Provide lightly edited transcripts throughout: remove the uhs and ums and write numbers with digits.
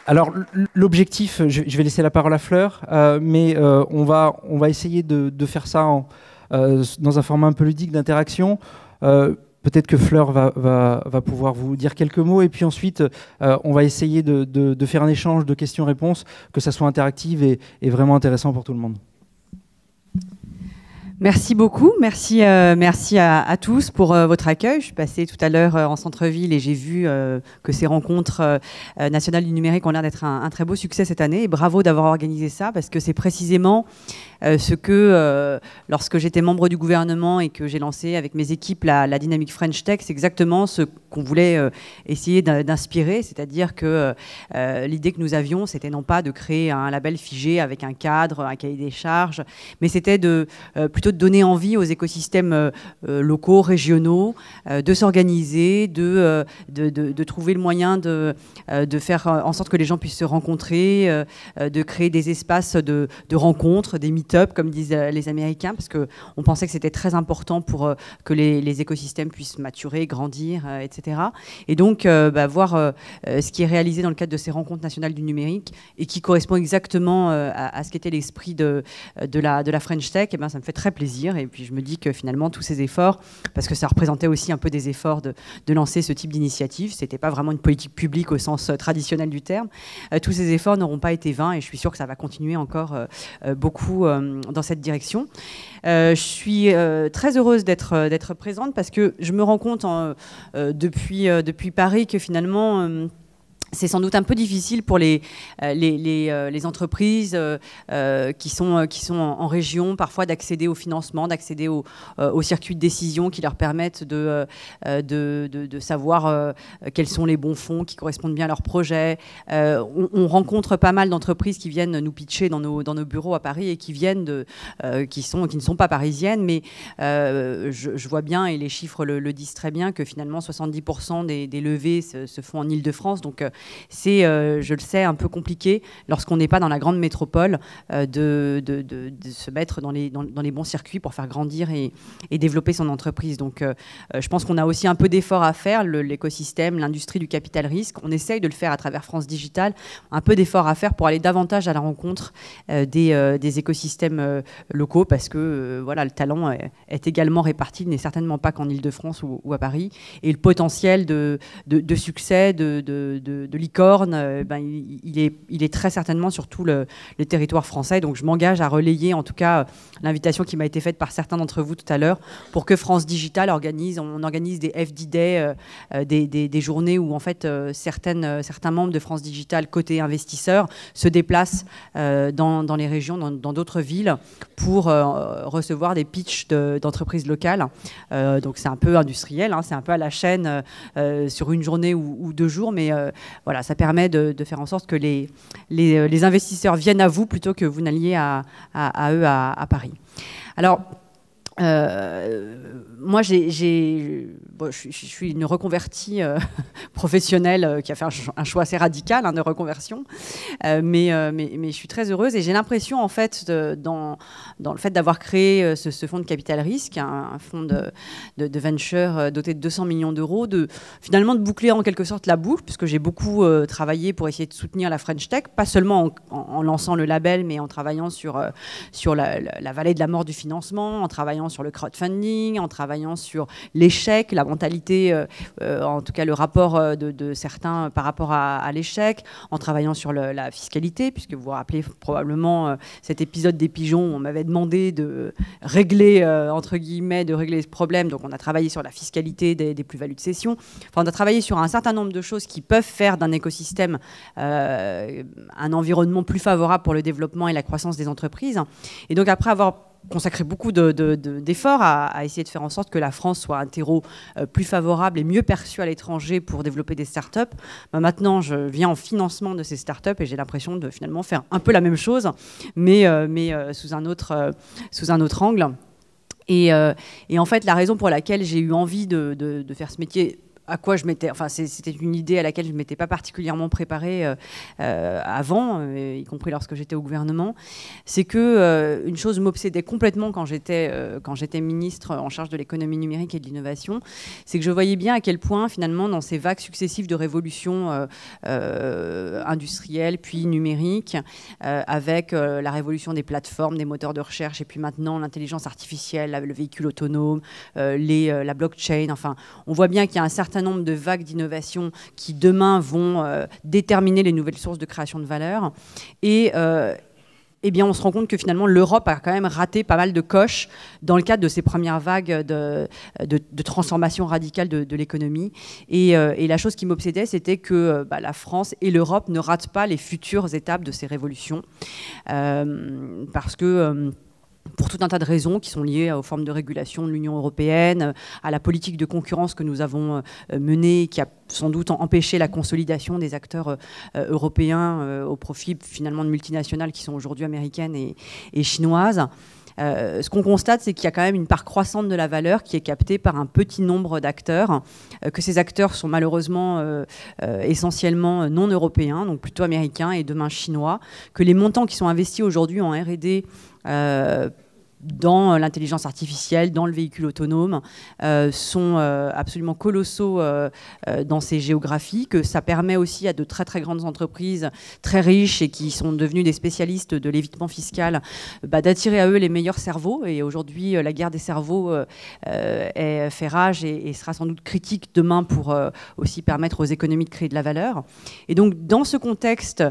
Alors l'objectif, je vais laisser la parole à Fleur, mais on va essayer de faire ça dans un format un peu ludique d'interaction. Peut-être que Fleur va pouvoir vous dire quelques mots, et puis ensuite on va essayer de faire un échange de questions-réponses, que ça soit interactif et vraiment intéressant pour tout le monde. Merci beaucoup, merci à tous pour votre accueil. Je suis passée tout à l'heure en centre-ville et j'ai vu que ces rencontres nationales du numérique ont l'air d'être un très beau succès cette année. Et bravo d'avoir organisé ça, parce que c'est précisément ce que, lorsque j'étais membre du gouvernement et que j'ai lancé avec mes équipes la dynamique French Tech, c'est exactement ce qu'on voulait essayer d'inspirer, c'est-à-dire que l'idée que nous avions, c'était non pas de créer un label figé avec un cadre, un cahier des charges, mais c'était plutôt de donner envie aux écosystèmes locaux, régionaux, de s'organiser, de trouver le moyen de faire en sorte que les gens puissent se rencontrer, de créer des espaces de rencontres, des meet-up, comme disent les Américains, parce qu'on pensait que c'était très important pour que les écosystèmes puissent maturer, grandir, etc. Et donc, voir ce qui est réalisé dans le cadre de ces rencontres nationales du numérique et qui correspond exactement à ce qu'était l'esprit de la French Tech, et ça me fait très plaisir. Et puis je me dis que finalement tous ces efforts, parce que ça représentait aussi un peu des efforts de lancer ce type d'initiative, c'était pas vraiment une politique publique au sens traditionnel du terme, tous ces efforts n'auront pas été vains, et je suis sûre que ça va continuer encore beaucoup dans cette direction. Je suis très heureuse d'être présente, parce que je me rends compte depuis Paris que finalement c'est sans doute un peu difficile pour les entreprises qui sont en région, parfois d'accéder au financement, d'accéder au circuit de décision qui leur permettent de savoir quels sont les bons fonds qui correspondent bien à leur projet. On rencontre pas mal d'entreprises qui viennent nous pitcher dans nos bureaux à Paris et qui viennent qui ne sont pas parisiennes, mais je vois bien, et les chiffres le disent très bien, que finalement 70% des levées se font en Île-de-France. Donc c'est, je le sais, un peu compliqué lorsqu'on n'est pas dans la grande métropole de se mettre dans les bons circuits pour faire grandir et développer son entreprise. Donc je pense qu'on a aussi un peu d'efforts à faire, l'écosystème, l'industrie du capital risque. On essaye de le faire à travers France Digital, un peu d'efforts à faire pour aller davantage à la rencontre des écosystèmes locaux, parce que voilà, le talent est également réparti, il n'est certainement pas qu'en Île-de-France ou à Paris, et le potentiel de succès, de licorne, il est très certainement sur tout le territoire français. Donc je m'engage à relayer en tout cas l'invitation qui m'a été faite par certains d'entre vous tout à l'heure pour que France Digital organise des FD Day, des journées où en fait certains membres de France Digital côté investisseurs se déplacent dans les régions, dans d'autres villes pour recevoir des pitchs d'entreprises locales. Donc c'est un peu industriel, hein, c'est un peu à la chaîne sur une journée ou 2 jours, mais voilà, ça permet de faire en sorte que les investisseurs viennent à vous plutôt que vous n'alliez à eux à Paris. Alors, moi, je suis une reconvertie professionnelle qui a fait un choix assez radical de reconversion, mais je suis très heureuse, et j'ai l'impression en fait dans le fait d'avoir créé ce fonds de capital risque, un fonds de venture doté de 200 millions d'euros, finalement de boucler en quelque sorte la boucle, puisque j'ai beaucoup travaillé pour essayer de soutenir la French Tech, pas seulement en lançant le label, mais en travaillant sur la vallée de la mort du financement, en travaillant sur le crowdfunding, en travaillant sur l'échec, la mentalité, en tout cas le rapport de certains par rapport à l'échec, en travaillant sur la fiscalité, puisque vous vous rappelez probablement cet épisode des pigeons où on m'avait demandé de régler, entre guillemets, de régler ce problème. Donc on a travaillé sur la fiscalité des plus-values de cession. Enfin, on a travaillé sur un certain nombre de choses qui peuvent faire d'un écosystème un environnement plus favorable pour le développement et la croissance des entreprises. Et donc après avoir consacré beaucoup d'efforts à essayer de faire en sorte que la France soit un terreau plus favorable et mieux perçu à l'étranger pour développer des startups. Maintenant, je viens en financement de ces startups et j'ai l'impression de finalement faire un peu la même chose, mais sous un autre angle. Et en fait, la raison pour laquelle j'ai eu envie de faire ce métier à quoi je m'étais, enfin c'était une idée à laquelle je ne m'étais pas particulièrement préparée avant, y compris lorsque j'étais au gouvernement, c'est que une chose m'obsédait complètement quand j'étais ministre en charge de l'économie numérique et de l'innovation, c'est que je voyais bien à quel point finalement dans ces vagues successives de révolutions industrielles puis numériques, avec la révolution des plateformes, des moteurs de recherche et puis maintenant l'intelligence artificielle, le véhicule autonome, la blockchain, enfin on voit bien qu'il y a un certain nombre de vagues d'innovation qui demain vont déterminer les nouvelles sources de création de valeur. Et eh bien, on se rend compte que finalement l'Europe a quand même raté pas mal de coches dans le cadre de ces premières vagues de transformation radicale de l'économie. Et la chose qui m'obsédait, c'était que la France et l'Europe ne ratent pas les futures étapes de ces révolutions. Parce que pour tout un tas de raisons qui sont liées aux formes de régulation de l'Union européenne, à la politique de concurrence que nous avons menée, qui a sans doute empêché la consolidation des acteurs européens au profit finalement de multinationales qui sont aujourd'hui américaines et chinoises. Ce qu'on constate, c'est qu'il y a quand même une part croissante de la valeur qui est captée par un petit nombre d'acteurs, que ces acteurs sont malheureusement essentiellement non européens, donc plutôt américains et demain chinois, que les montants qui sont investis aujourd'hui en R&D dans l'intelligence artificielle, dans le véhicule autonome, sont absolument colossaux dans ces géographies, que ça permet aussi à de très très grandes entreprises très riches et qui sont devenues des spécialistes de l'évitement fiscal d'attirer à eux les meilleurs cerveaux. Et aujourd'hui, la guerre des cerveaux fait rage et sera sans doute critique demain pour aussi permettre aux économies de créer de la valeur. Et donc, dans ce contexte,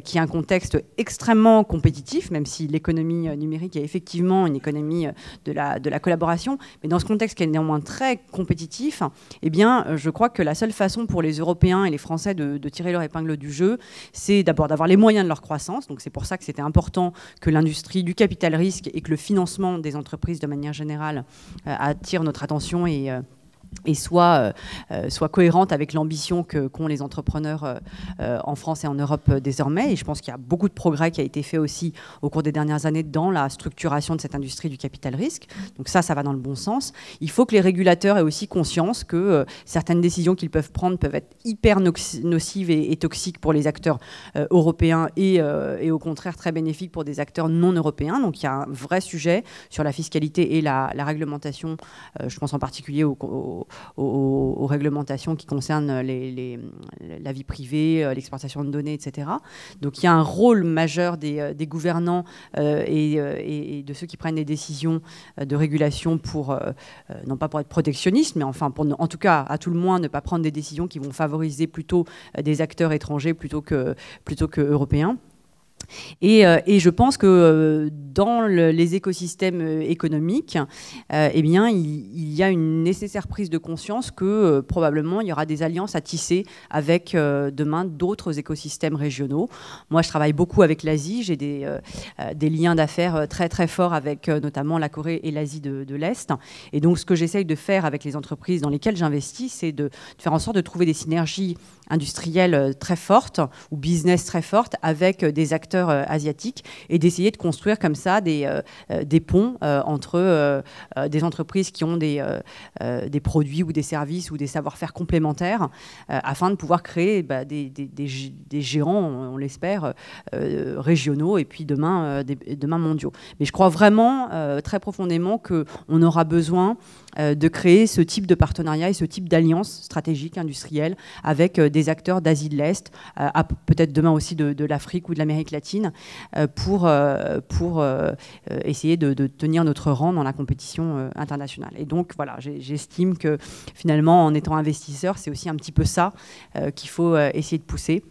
qui est un contexte extrêmement compétitif, même si l'économie numérique est effectivement une économie de la collaboration, mais dans ce contexte qui est néanmoins très compétitif, eh bien, je crois que la seule façon pour les Européens et les Français de tirer leur épingle du jeu, c'est d'abord d'avoir les moyens de leur croissance. Donc c'est pour ça que c'était important que l'industrie du capital risque et que le financement des entreprises de manière générale attire notre attention et soit cohérente avec l'ambition qu'ont les entrepreneurs en France et en Europe désormais. Et je pense qu'il y a beaucoup de progrès qui a été fait aussi au cours des dernières années dans la structuration de cette industrie du capital risque. Donc ça va dans le bon sens. Il faut que les régulateurs aient aussi conscience que certaines décisions qu'ils peuvent prendre peuvent être hyper nocives et toxiques pour les acteurs européens et au contraire très bénéfiques pour des acteurs non européens. Donc il y a un vrai sujet sur la fiscalité et la réglementation. Je pense en particulier aux réglementations qui concernent la vie privée, l'exportation de données, etc. Donc il y a un rôle majeur des gouvernants et de ceux qui prennent des décisions de régulation pour, non pas pour être protectionnistes, mais enfin pour en tout cas, à tout le moins, ne pas prendre des décisions qui vont favoriser plutôt des acteurs étrangers plutôt que européens. Et je pense que dans les écosystèmes économiques, eh bien, il y a une nécessaire prise de conscience que probablement il y aura des alliances à tisser avec demain d'autres écosystèmes régionaux. Moi, je travaille beaucoup avec l'Asie. J'ai des liens d'affaires très très forts avec notamment la Corée et l'Asie de l'Est. Et donc, ce que j'essaye de faire avec les entreprises dans lesquelles j'investis, c'est de faire en sorte de trouver des synergies industrielles très fortes ou business très fortes avec des acteurs asiatiques et d'essayer de construire comme ça des ponts entre des entreprises qui ont des produits ou des services ou des savoir-faire complémentaires afin de pouvoir créer des géants, on l'espère, régionaux et puis demain mondiaux. Mais je crois vraiment très profondément qu'on aura besoin de créer ce type de partenariat et ce type d'alliance stratégique industrielle avec des acteurs d'Asie de l'Est, peut-être demain aussi de l'Afrique ou de l'Amérique latine, pour essayer de tenir notre rang dans la compétition internationale. Et donc voilà, j'estime que finalement, en étant investisseur, c'est aussi un petit peu ça qu'il faut essayer de pousser.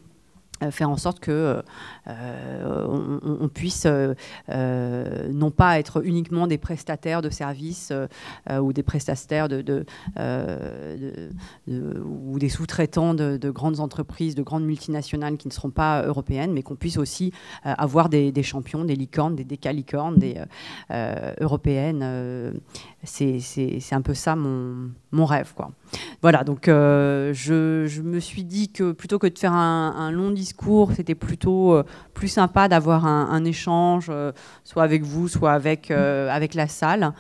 Faire en sorte que on puisse non pas être uniquement des prestataires de services ou des prestataires ou des sous-traitants de grandes entreprises, de grandes multinationales qui ne seront pas européennes, mais qu'on puisse aussi avoir des champions, des licornes, des décalicornes, des européennes. C'est un peu ça mon rêve, quoi. Voilà, donc je me suis dit que plutôt que de faire un long discours, c'était plutôt plus sympa d'avoir un échange, soit avec vous, soit avec la salle.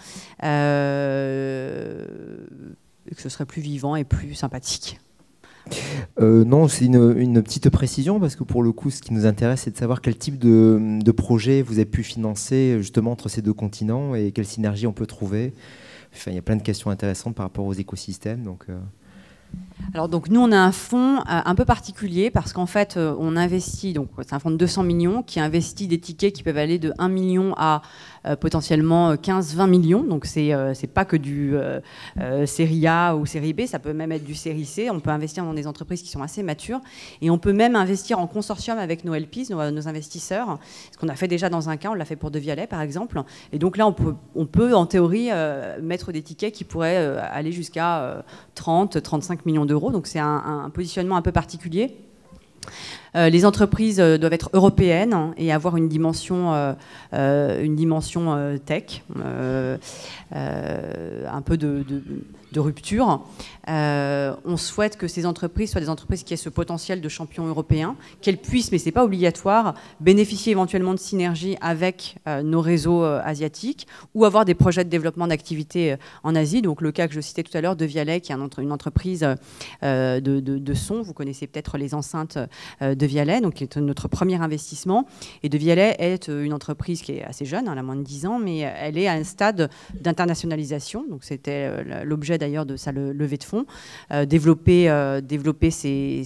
que ce serait plus vivant et plus sympathique. Non, c'est une petite précision, parce que pour le coup, ce qui nous intéresse, c'est de savoir quel type de projet vous avez pu financer justement entre ces deux continents et quelle synergie on peut trouver. Enfin, il y a plein de questions intéressantes par rapport aux écosystèmes. Alors donc nous on a un fonds un peu particulier parce qu'en fait on investit, donc c'est un fonds de 200 millions qui investit des tickets qui peuvent aller de 1 million à potentiellement 15-20 millions, donc c'est pas que du série A ou série B, ça peut même être du série C. On peut investir dans des entreprises qui sont assez matures et on peut même investir en consortium avec nos LPs, nos investisseurs, ce qu'on a fait déjà dans un cas, on l'a fait pour De Vialet par exemple, et donc là on peut en théorie mettre des tickets qui pourraient aller jusqu'à 30-35 millions d'euros. Donc c'est un positionnement un peu particulier. Les entreprises doivent être européennes et avoir une dimension tech, un peu de rupture. On souhaite que ces entreprises soient des entreprises qui aient ce potentiel de champion européen, qu'elles puissent, mais ce n'est pas obligatoire, bénéficier éventuellement de synergies avec nos réseaux asiatiques ou avoir des projets de développement d'activités en Asie. Donc le cas que je citais tout à l'heure, De Vialet, qui est une entreprise de son. Vous connaissez peut-être les enceintes De Vialet, donc qui est notre premier investissement. Et De Vialet est une entreprise qui est assez jeune, elle a moins de 10 ans, mais elle est à un stade d'internationalisation. Donc c'était l'objet d'ailleurs de sa levée de fonds, développer ses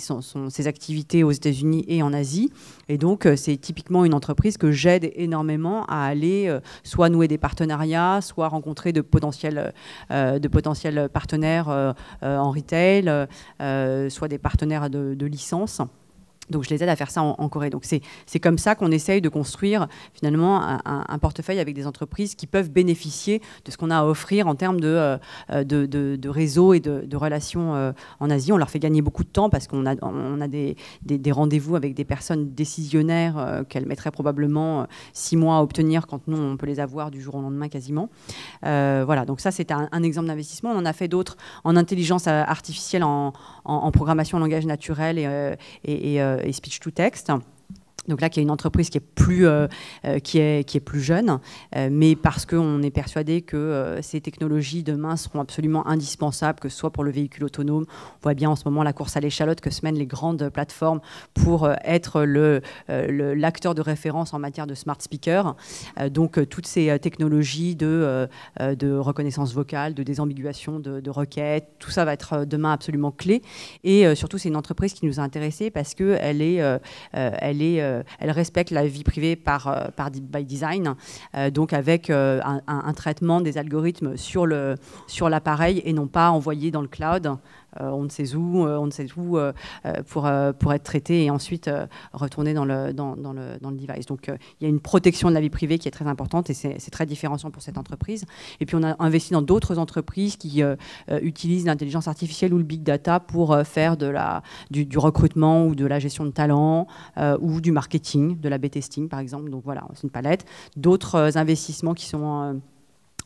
activités aux États-Unis et en Asie. Et donc c'est typiquement une entreprise que j'aide énormément à aller soit nouer des partenariats, soit rencontrer de potentiels partenaires en retail, soit des partenaires de licence. Donc je les aide à faire ça en Corée. Donc c'est comme ça qu'on essaye de construire finalement un portefeuille avec des entreprises qui peuvent bénéficier de ce qu'on a à offrir en termes de réseau et de relations en Asie. On leur fait gagner beaucoup de temps parce qu'on a des rendez-vous avec des personnes décisionnaires qu'elles mettraient probablement 6 mois à obtenir, quand nous on peut les avoir du jour au lendemain quasiment. Voilà, donc ça c'est un exemple d'investissement. On en a fait d'autres en intelligence artificielle, en programmation en langage naturel et speech to text. Donc là, qui est une entreprise qui est plus jeune, mais parce qu'on est persuadé que ces technologies demain seront absolument indispensables, que ce soit pour le véhicule autonome. On voit bien en ce moment la course à l'échalote que se mènent les grandes plateformes pour être l'acteur de référence en matière de smart speaker. Donc toutes ces technologies de reconnaissance vocale, de désambiguation de requêtes, tout ça va être demain absolument clé. Et surtout, c'est une entreprise qui nous a intéressés parce qu'elle elle respecte la vie privée by design, donc avec un traitement des algorithmes sur l'appareil et non pas envoyé dans le cloud. On ne sait où, pour être traité et ensuite retourner dans le device. Donc il y a une protection de la vie privée qui est très importante et c'est très différenciant pour cette entreprise. Et puis on a investi dans d'autres entreprises qui utilisent l'intelligence artificielle ou le big data pour faire du recrutement ou de la gestion de talent ou du marketing, de l'A/B testing par exemple. Donc voilà, c'est une palette. D'autres investissements qui sont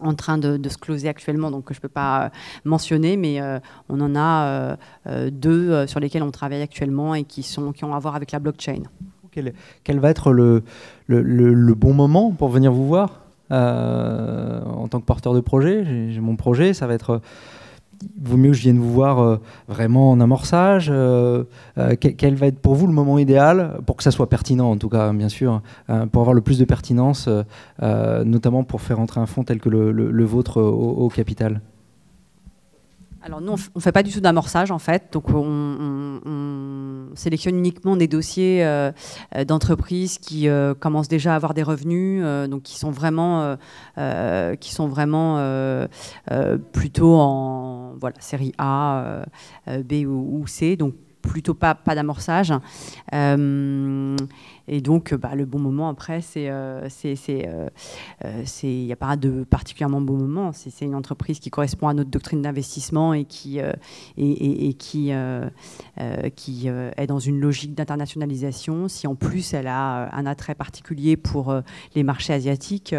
en train de se closer actuellement, donc que je ne peux pas mentionner, mais on en a 2 sur lesquels on travaille actuellement et qui ont à voir avec la blockchain. Quel va être le bon moment pour venir vous voir en tant que porteur de projet? J'ai mon projet, ça va être... Vaut mieux que je vienne vous voir vraiment en amorçage. Quel va être pour vous le moment idéal, pour que ça soit pertinent en tout cas, bien sûr, pour avoir le plus de pertinence, notamment pour faire entrer un fonds tel que le vôtre au capital? Alors nous, on ne fait pas du tout d'amorçage en fait, donc on sélectionne uniquement des dossiers d'entreprises qui commencent déjà à avoir des revenus, donc qui sont vraiment plutôt en série A, B ou C, donc plutôt pas d'amorçage. Et donc, le bon moment après, il n'y a pas de particulièrement bon moment. C'est une entreprise qui correspond à notre doctrine d'investissement et qui est dans une logique d'internationalisation. Si en plus elle a un attrait particulier pour les marchés asiatiques,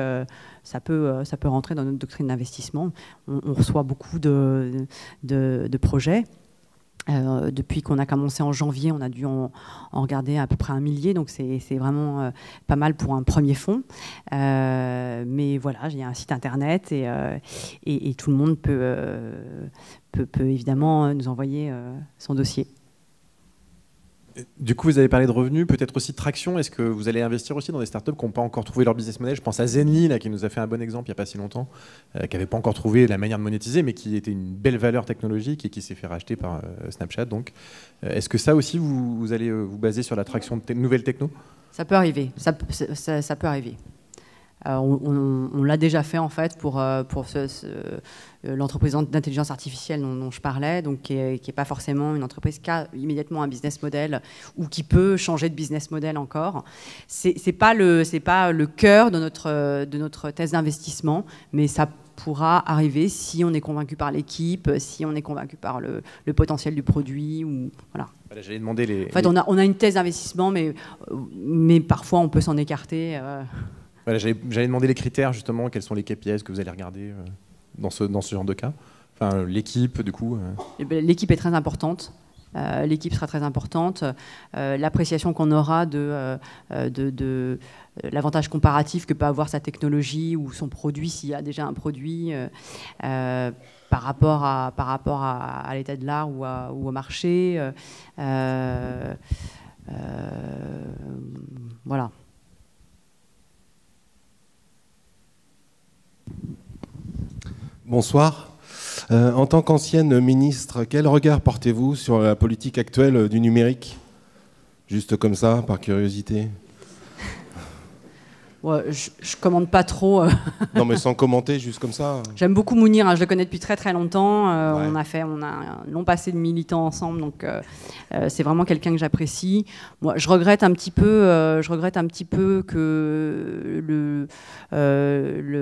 ça peut rentrer dans notre doctrine d'investissement. On reçoit beaucoup de projets. Depuis qu'on a commencé en janvier, on a dû en regarder à peu près 1 millier, donc c'est vraiment pas mal pour un premier fonds. Mais voilà, il y a un site internet et tout le monde peut évidemment nous envoyer son dossier. Du coup, vous avez parlé de revenus, peut-être aussi de traction. Est-ce que vous allez investir aussi dans des startups qui n'ont pas encore trouvé leur business model? Je pense à Zenly, là, qui nous a fait un bon exemple il n'y a pas si longtemps, qui n'avait pas encore trouvé la manière de monétiser, mais qui était une belle valeur technologique et qui s'est fait racheter par Snapchat. Donc, est-ce que ça aussi, vous allez vous baser sur l'attraction de nouvelles techno? Ça peut arriver. Ça peut arriver. On l'a déjà fait en fait pour l'entreprise d'intelligence artificielle dont je parlais, donc qui est pas forcément une entreprise qui a immédiatement un business model ou qui peut changer de business model encore. C'est pas le cœur de notre thèse d'investissement, mais ça pourra arriver si on est convaincu par l'équipe, si on est convaincu par le potentiel du produit ou voilà. Voilà, j'allais demander en fait, on a une thèse d'investissement, mais parfois on peut s'en écarter. Voilà, j'allais demander les critères, justement, quels sont les KPIs que vous allez regarder dans ce genre de cas. Enfin, l'équipe, du coup. L'équipe est très importante. L'équipe sera très importante. L'appréciation qu'on aura de l'avantage comparatif que peut avoir sa technologie ou son produit, s'il y a déjà un produit, par rapport à l'état de l'art ou au marché. Voilà. Bonsoir. En tant qu'ancienne ministre, quel regard portez-vous sur la politique actuelle du numérique? Juste comme ça, par curiosité. Ouais, je commande pas trop. Non, mais sans commenter, juste comme ça. J'aime beaucoup Mounir, hein, je le connais depuis très très longtemps. Ouais. On a un long passé de militants ensemble, donc c'est vraiment quelqu'un que j'apprécie. Moi, je regrette un petit peu que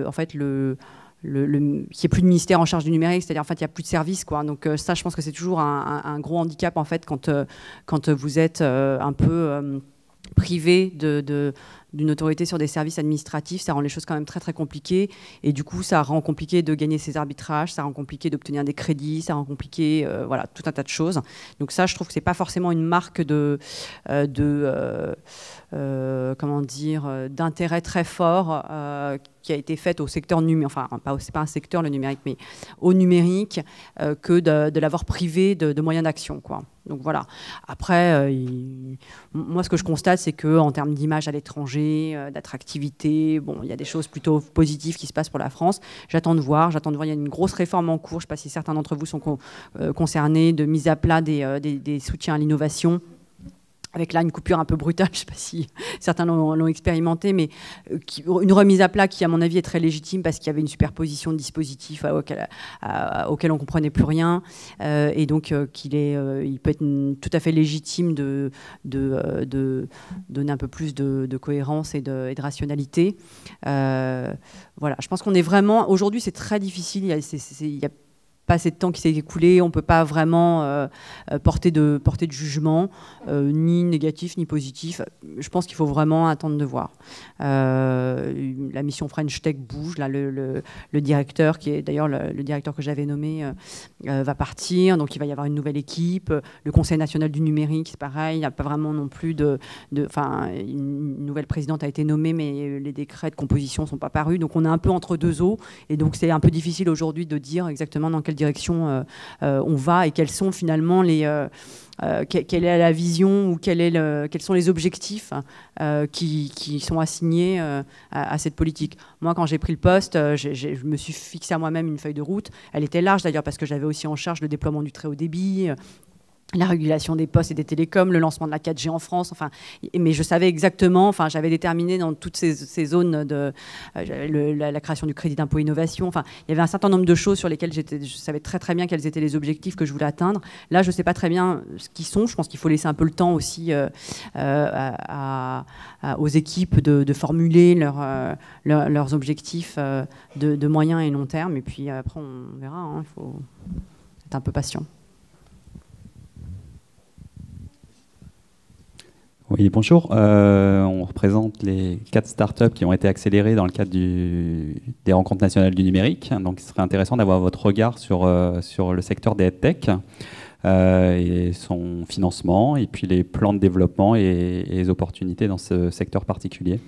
en fait qu'il n'y ait plus de ministère en charge du numérique, c'est-à-dire en fait il n'y a plus de service, quoi. Donc ça, je pense que c'est toujours un gros handicap en fait quand vous êtes un peu privé d'une autorité sur des services administratifs. Ça rend les choses quand même très très compliquées, et du coup ça rend compliqué de gagner ses arbitrages, ça rend compliqué d'obtenir des crédits, ça rend compliqué voilà, tout un tas de choses. Donc ça, je trouve que c'est pas forcément une marque comment dire, d'intérêt très fort qui a été faite au secteur numérique, enfin c'est pas un secteur le numérique, mais au numérique, que de l'avoir privé de moyens d'action, quoi. Donc voilà. Après, moi ce que je constate, c'est que en termes d'image à l'étranger, d'attractivité, bon, il y a des choses plutôt positives qui se passent pour la France. J'attends de voir. Il y a une grosse réforme en cours. Je ne sais pas si certains d'entre vous sont concernés, de mise à plat des soutiens à l'innovation. Avec là une coupure un peu brutale, je ne sais pas si certains l'ont expérimenté, mais une remise à plat qui, à mon avis, est très légitime parce qu'il y avait une superposition de dispositifs auxquels on ne comprenait plus rien, et donc il peut être tout à fait légitime de donner un peu plus de cohérence et de rationalité. Voilà, je pense qu'on est vraiment... Aujourd'hui, c'est très difficile, il y a pas assez de temps qui s'est écoulé, on ne peut pas vraiment porter de jugement, ni négatif ni positif. Je pense qu'il faut vraiment attendre de voir. La mission French Tech bouge, là, le directeur, qui est d'ailleurs le directeur que j'avais nommé, va partir, donc il va y avoir une nouvelle équipe. Le Conseil national du numérique, c'est pareil, il n'y a pas vraiment non plus une nouvelle présidente a été nommée, mais les décrets de composition ne sont pas parus, donc on est un peu entre deux eaux, et donc c'est un peu difficile aujourd'hui de dire exactement dans quelle direction on va et quels sont finalement quelle est la vision ou quels sont les objectifs qui sont assignés à cette politique. Moi, quand j'ai pris le poste, je me suis fixé à moi-même une feuille de route. Elle était large d'ailleurs parce que j'avais aussi en charge le déploiement du très haut débit, la régulation des postes et des télécoms, le lancement de la 4G en France, enfin, mais je savais exactement, enfin, j'avais déterminé dans toutes ces zones la création du crédit d'impôt innovation, enfin, il y avait un certain nombre de choses sur lesquelles je savais très très bien quels étaient les objectifs que je voulais atteindre. Là, je ne sais pas très bien ce qu'ils sont, je pense qu'il faut laisser un peu le temps aussi aux équipes de formuler leurs objectifs de moyen et long terme, et puis après on verra, hein, il faut être un peu patient. Oui, bonjour. On représente les 4 startups qui ont été accélérées dans le cadre des rencontres nationales du numérique. Donc, il serait intéressant d'avoir votre regard sur le secteur des EdTech. et son financement, et puis les plans de développement et les opportunités dans ce secteur particulier.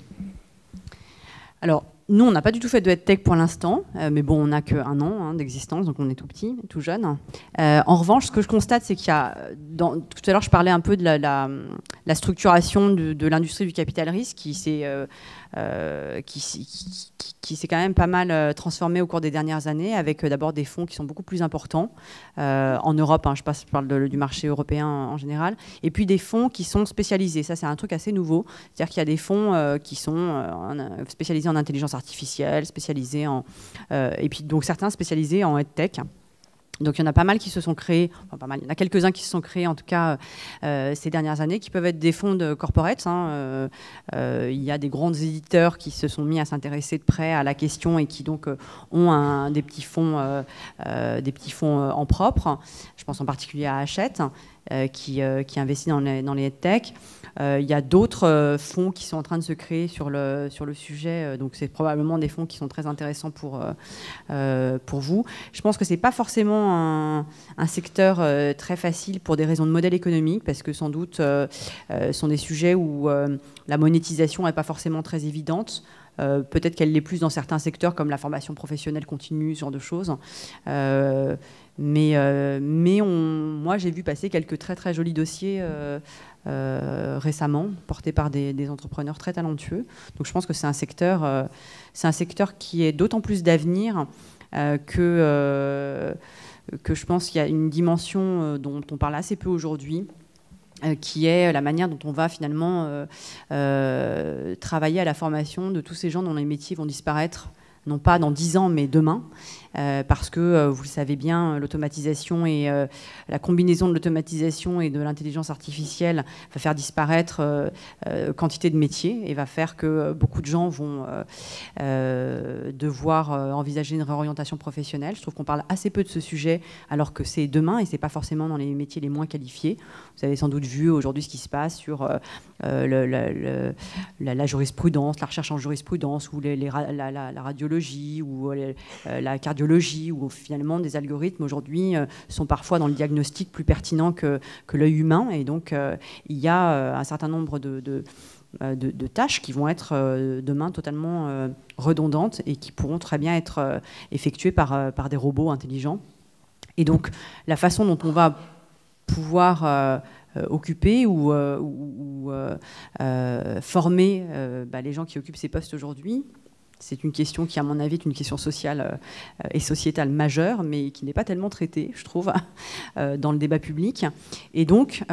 Alors, nous, on n'a pas du tout fait de EdTech pour l'instant, mais bon, on n'a qu'un an d'existence, donc on est tout petit, tout jeune. En revanche, ce que je constate, c'est qu'il y a, tout à l'heure, je parlais un peu de la structuration de l'industrie du capital risque qui s'est quand même pas mal transformé au cours des dernières années, avec d'abord des fonds qui sont beaucoup plus importants en Europe, je parle du marché européen en général, et puis des fonds qui sont spécialisés. Ça, c'est un truc assez nouveau. C'est-à-dire qu'il y a des fonds qui sont spécialisés en intelligence artificielle, spécialisés et puis donc certains spécialisés en EdTech. Donc il y en a pas mal qui se sont créés, enfin pas mal, il y en a quelques-uns qui se sont créés en tout cas ces dernières années, qui peuvent être des fonds de corporate. Il y a des grands éditeurs qui se sont mis à s'intéresser de près à la question et qui donc ont des petits fonds en propre. Je pense en particulier à Hachette, qui investit dans les EdTech. Il y a d'autres fonds qui sont en train de se créer sur le sujet, donc c'est probablement des fonds qui sont très intéressants pour vous. Je pense que ce n'est pas forcément un secteur très facile pour des raisons de modèle économique, parce que sans doute ce sont des sujets où la monétisation n'est pas forcément très évidente. Peut-être qu'elle l'est plus dans certains secteurs comme la formation professionnelle continue, ce genre de choses. Mais moi, j'ai vu passer quelques très très jolis dossiers récemment, portés par des entrepreneurs très talentueux. Donc je pense que c'est un secteur qui est d'autant plus d'avenir que je pense qu'il y a une dimension dont on parle assez peu aujourd'hui, qui est la manière dont on va finalement travailler à la formation de tous ces gens dont les métiers vont disparaître, non pas dans 10 ans, mais demain. Parce que, vous le savez bien, l'automatisation et la combinaison de l'automatisation et de l'intelligence artificielle va faire disparaître quantité de métiers et va faire que beaucoup de gens vont devoir envisager une réorientation professionnelle. Je trouve qu'on parle assez peu de ce sujet alors que c'est demain et c'est pas forcément dans les métiers les moins qualifiés. Vous avez sans doute vu aujourd'hui ce qui se passe sur la jurisprudence, la recherche en jurisprudence ou la radiologie ou la cardiologie, où finalement des algorithmes aujourd'hui sont parfois dans le diagnostic plus pertinents que l'œil humain. Et donc il y a un certain nombre de tâches qui vont être demain totalement redondantes et qui pourront très bien être effectuées par des robots intelligents. Et donc la façon dont on va pouvoir occuper ou former les gens qui occupent ces postes aujourd'hui, c'est une question qui, à mon avis, est une question sociale et sociétale majeure, mais qui n'est pas tellement traitée, je trouve, dans le débat public. Et donc,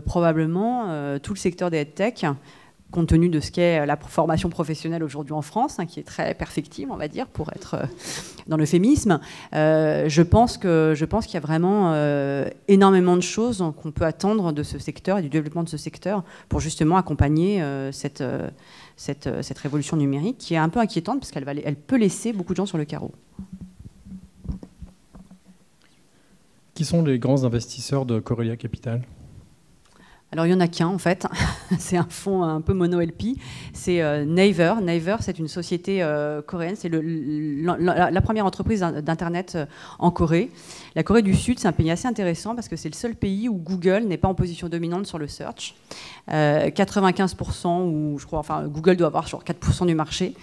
probablement, tout le secteur des EdTech, compte tenu de ce qu'est la formation professionnelle aujourd'hui en France, qui est très perfectible, on va dire, pour être dans l'euphémisme, je pense qu'il y a vraiment énormément de choses qu'on peut attendre de ce secteur et du développement de ce secteur pour justement accompagner cette révolution numérique qui est un peu inquiétante parce qu'elle peut laisser beaucoup de gens sur le carreau. Qui sont les grands investisseurs de Corelia Capital ? Alors, il n'y en a qu'un, en fait. C'est un fonds un peu mono-LP. C'est Naver. Naver, c'est une société coréenne. C'est la première entreprise d'Internet en Corée. La Corée du Sud, c'est un pays assez intéressant parce que c'est le seul pays où Google n'est pas en position dominante sur le search. 95%, ou je crois, enfin, Google doit avoir sur 4% du marché.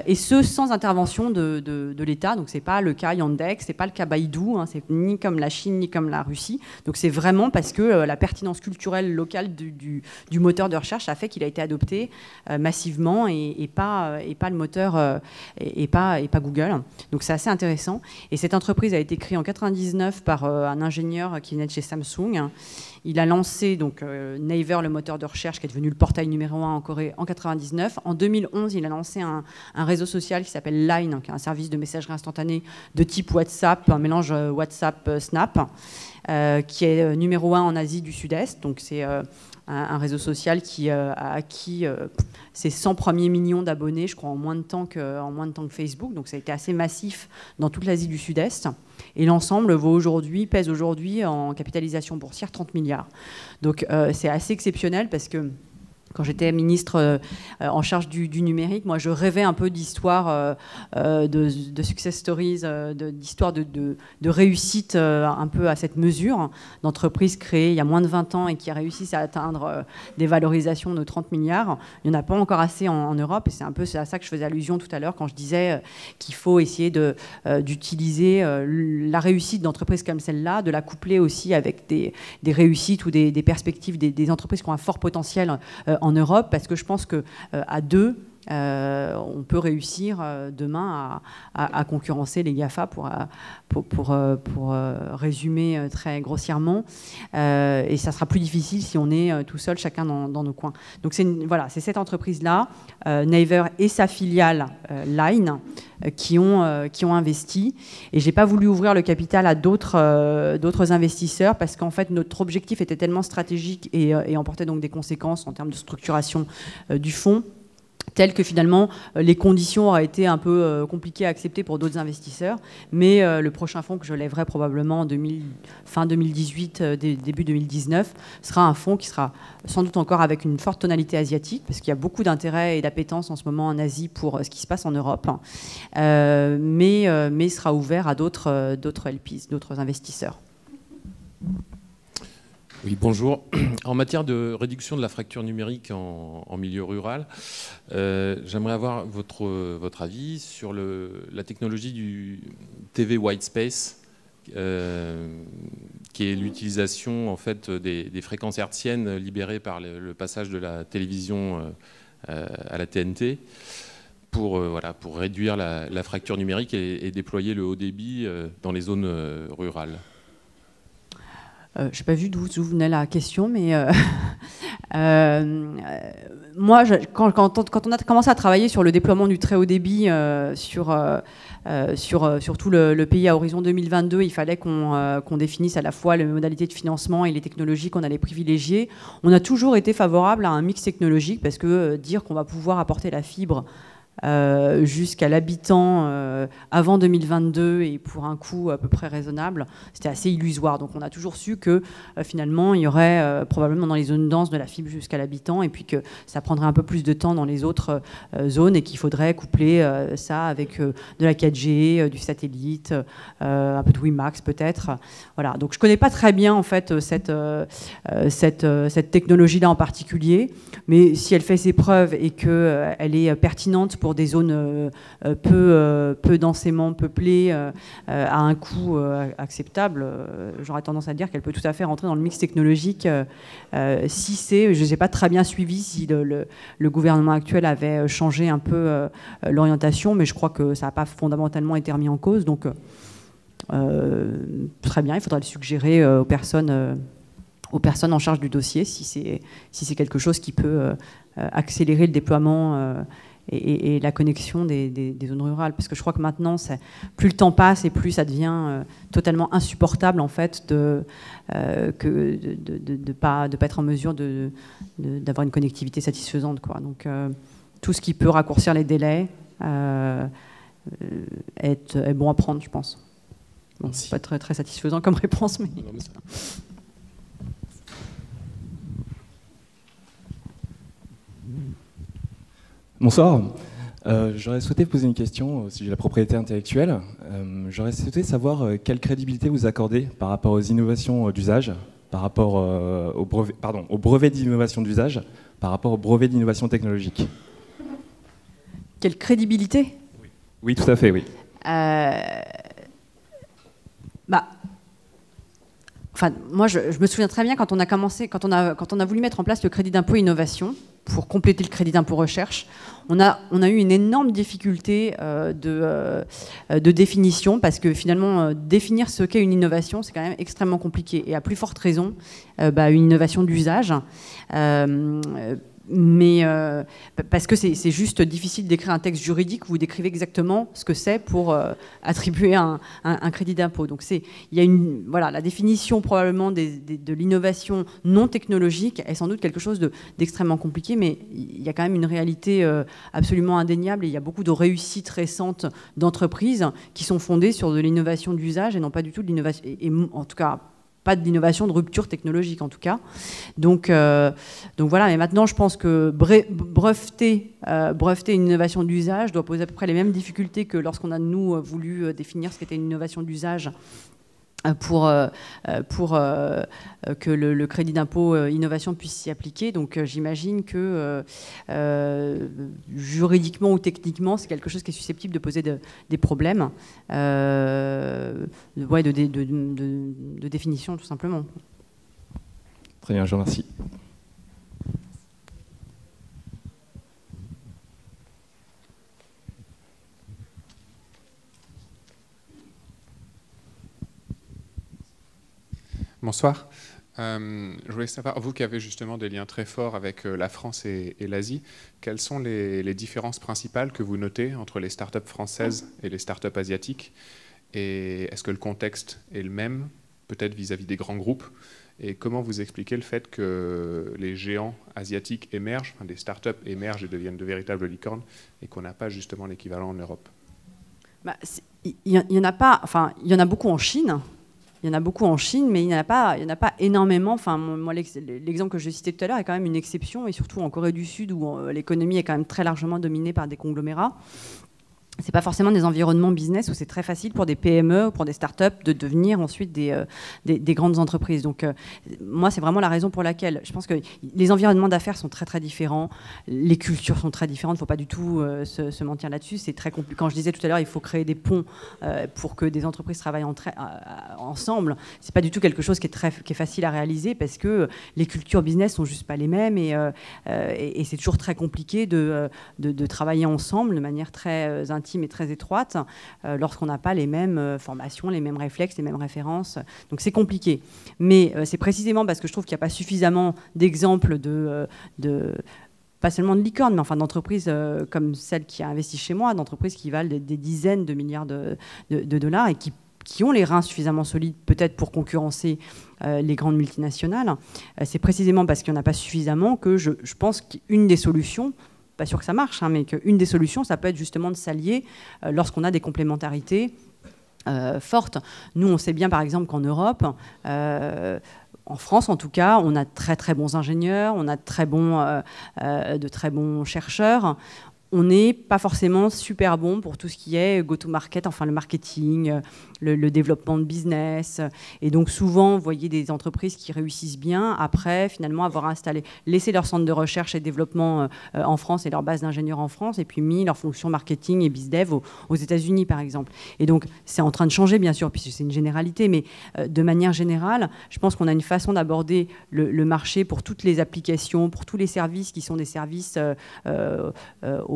Et ce, sans intervention de l'État. Donc, ce n'est pas le cas Yandex, ce n'est pas le cas Baidu. C'est ni comme la Chine, ni comme la Russie. Donc, c'est vraiment parce que la pertinence culturelle local du moteur de recherche a fait qu'il a été adopté massivement et pas le moteur et pas Google. Donc c'est assez intéressant. Et cette entreprise a été créée en 1999 par un ingénieur qui venait de chez Samsung. Il a lancé donc Naver, le moteur de recherche qui est devenu le portail numéro 1 en Corée en 1999. En 2011, il a lancé un réseau social qui s'appelle Line, qui est un service de messagerie instantanée de type WhatsApp, un mélange WhatsApp-Snap. Qui est numéro 1 en Asie du Sud-Est. Donc c'est un réseau social qui a acquis ses 100 premiers millions d'abonnés, je crois, en moins de temps que Facebook. Donc ça a été assez massif dans toute l'Asie du Sud-Est. Et l'ensemble pèse aujourd'hui en capitalisation boursière 30 milliards. Donc c'est assez exceptionnel parce que quand j'étais ministre en charge du numérique, moi je rêvais un peu d'histoires, de success stories, d'histoires de réussite un peu à cette mesure, d'entreprises créées il y a moins de 20 ans et qui réussissent à atteindre des valorisations de 30 milliards. Il n'y en a pas encore assez en Europe, et c'est un peu à ça que je faisais allusion tout à l'heure quand je disais qu'il faut essayer d'utiliser la réussite d'entreprises comme celle-là, de la coupler aussi avec des réussites ou des perspectives des entreprises qui ont un fort potentiel en Europe, parce que je pense qu'à deux, on peut réussir demain à concurrencer les GAFA pour résumer très grossièrement. Et ça sera plus difficile si on est tout seul, chacun dans nos coins. Donc c'est cette entreprise-là, Naver et sa filiale Line, qui ont investi. Et j'ai pas voulu ouvrir le capital à d'autres investisseurs parce qu'en fait notre objectif était tellement stratégique et emportait donc des conséquences en termes de structuration du fonds, telles que finalement les conditions auraient été un peu compliquées à accepter pour d'autres investisseurs. Mais le prochain fonds que je lèverai probablement fin 2018, début 2019, sera un fonds qui sera sans doute encore avec une forte tonalité asiatique, parce qu'il y a beaucoup d'intérêt et d'appétence en ce moment en Asie pour ce qui se passe en Europe, mais sera ouvert à d'autres LPs, d'autres investisseurs. Oui, bonjour. En matière de réduction de la fracture numérique en milieu rural, j'aimerais avoir votre avis sur la technologie du TV White Space, qui est l'utilisation en fait des fréquences hertziennes libérées par le passage de la télévision à la TNT pour réduire la fracture numérique et déployer le haut débit dans les zones rurales. Je n'ai pas vu d'où venait la question, mais moi, quand on a commencé à travailler sur le déploiement du très haut débit sur tout le pays à horizon 2022, il fallait qu'on définisse à la fois les modalités de financement et les technologies qu'on allait privilégier. On a toujours été favorable à un mix technologique, parce que dire qu'on va pouvoir apporter la fibre jusqu'à l'habitant avant 2022 et pour un coût à peu près raisonnable, c'était assez illusoire. Donc on a toujours su que finalement il y aurait probablement dans les zones denses de la fibre jusqu'à l'habitant, et puis que ça prendrait un peu plus de temps dans les autres zones, et qu'il faudrait coupler ça avec de la 4G, du satellite, un peu de WiMAX peut-être. Voilà. Donc je connais pas très bien en fait cette technologie-là en particulier, mais si elle fait ses preuves et qu'elle est pertinente pour des zones peu densément peuplées à un coût acceptable, j'aurais tendance à dire qu'elle peut tout à fait rentrer dans le mix technologique. Si c'est, je n'ai pas très bien suivi si le gouvernement actuel avait changé un peu l'orientation, mais je crois que ça n'a pas fondamentalement été remis en cause. Donc très bien, il faudra le suggérer aux personnes en charge du dossier si c'est quelque chose qui peut accélérer le déploiement et la connexion des zones rurales, parce que je crois que maintenant, plus le temps passe et plus ça devient totalement insupportable en fait de pas être en mesure d'avoir une connectivité satisfaisante, quoi. Donc tout ce qui peut raccourcir les délais est bon à prendre, je pense. Bon, c'est pas très, très satisfaisant comme réponse, mais... Bonsoir. J'aurais souhaité poser une question au sujet de la propriété intellectuelle. J'aurais souhaité savoir quelle crédibilité vous accordez par rapport aux innovations d'usage, par rapport au brevet d'innovation d'usage, par rapport au brevet d'innovation technologique. Quelle crédibilité ? Oui, tout à fait, oui. Moi, je me souviens très bien quand on a voulu mettre en place le crédit d'impôt innovation pour compléter le crédit d'impôt recherche, on a eu une énorme difficulté de définition, parce que finalement, définir ce qu'est une innovation, c'est quand même extrêmement compliqué. Et à plus forte raison, une innovation d'usage. Mais parce que c'est juste difficile d'écrire un texte juridique où vous décrivez exactement ce que c'est pour attribuer un crédit d'impôt. Donc il y a la définition probablement de l'innovation non technologique est sans doute quelque chose d'extrêmement compliqué, mais il y a quand même une réalité absolument indéniable, et il y a beaucoup de réussites récentes d'entreprises qui sont fondées sur de l'innovation d'usage et non pas du tout de l'innovation, et en tout cas pas d'innovation de rupture technologique en tout cas. Donc voilà, mais maintenant je pense que breveter une innovation d'usage doit poser à peu près les mêmes difficultés que lorsqu'on a nous voulu définir ce qu'était une innovation d'usage pour que le crédit d'impôt innovation puisse s'y appliquer. Donc j'imagine que juridiquement ou techniquement, c'est quelque chose qui est susceptible de poser des problèmes de définition, tout simplement. Très bien, je vous remercie. Bonsoir. Je voulais savoir, vous qui avez justement des liens très forts avec la France et l'Asie, quelles sont les différences principales que vous notez entre les startups françaises et les startups asiatiques? Et est-ce que le contexte est le même, peut-être vis-à-vis des grands groupes? Et comment vous expliquez le fait que les géants asiatiques émergent, enfin, des startups émergent et deviennent de véritables licornes, et qu'on n'a pas justement l'équivalent en Europe? Il y en a pas, enfin, il y en a beaucoup en Chine. Il y en a beaucoup en Chine, mais il n'y en a pas énormément. Enfin, moi, l'exemple que je citais tout à l'heure est quand même une exception, et surtout en Corée du Sud, où l'économie est quand même très largement dominée par des conglomérats. C'est pas forcément des environnements business où c'est très facile pour des PME ou pour des startups de devenir ensuite des grandes entreprises. Donc moi, c'est vraiment la raison pour laquelle je pense que les environnements d'affaires sont très très différents, les cultures sont très différentes. Il ne faut pas du tout se mentir là-dessus. C'est très compliqué. Quand je disais tout à l'heure, il faut créer des ponts pour que des entreprises travaillent ensemble. C'est pas du tout quelque chose qui est facile à réaliser, parce que les cultures business sont juste pas les mêmes, et c'est toujours très compliqué de travailler ensemble de manière très intime et très étroite lorsqu'on n'a pas les mêmes formations, les mêmes réflexes, les mêmes références. Donc c'est compliqué. Mais c'est précisément parce que je trouve qu'il n'y a pas suffisamment d'exemples pas seulement de licornes, mais enfin d'entreprises comme celle qui a investi chez moi, d'entreprises qui valent des dizaines de milliards de dollars et qui ont les reins suffisamment solides peut-être pour concurrencer les grandes multinationales. C'est précisément parce qu'il n'y en a pas suffisamment que je pense qu'une des solutions, pas sûr que ça marche, mais qu'une des solutions, ça peut être justement de s'allier lorsqu'on a des complémentarités fortes. Nous, on sait bien, par exemple, qu'en Europe, en France, en tout cas, on a très très bons ingénieurs, on a de très bons chercheurs. On n'est pas forcément super bon pour tout ce qui est go-to-market, enfin le marketing, le développement de business. Et donc souvent, vous voyez des entreprises qui réussissent bien, après finalement avoir laissé leur centre de recherche et développement en France et leur base d'ingénieurs en France, et puis mis leur fonction marketing et bizdev aux États-Unis, par exemple. Et donc c'est en train de changer, bien sûr, puisque c'est une généralité, mais de manière générale, je pense qu'on a une façon d'aborder le marché pour toutes les applications, pour tous les services qui sont des services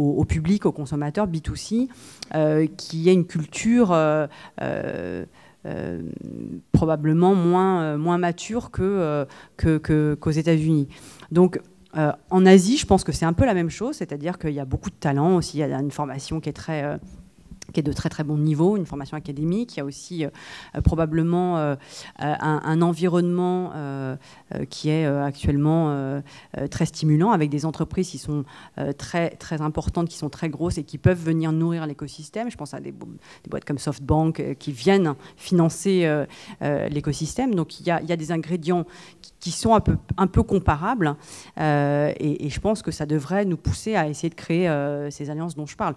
au public, aux consommateurs, B2C, qui est une culture probablement moins mature qu'aux États-Unis. Donc, en Asie, je pense que c'est un peu la même chose, c'est-à-dire qu'il y a beaucoup de talent aussi, il y a une formation qui est de très très bon niveau, une formation académique. Il y a aussi probablement un environnement qui est actuellement très stimulant, avec des entreprises qui sont très, très importantes, qui sont très grosses et qui peuvent venir nourrir l'écosystème. Je pense à des boîtes comme SoftBank qui viennent financer l'écosystème. Donc il y a des ingrédients qui sont un peu comparables, et je pense que ça devrait nous pousser à essayer de créer ces alliances dont je parle.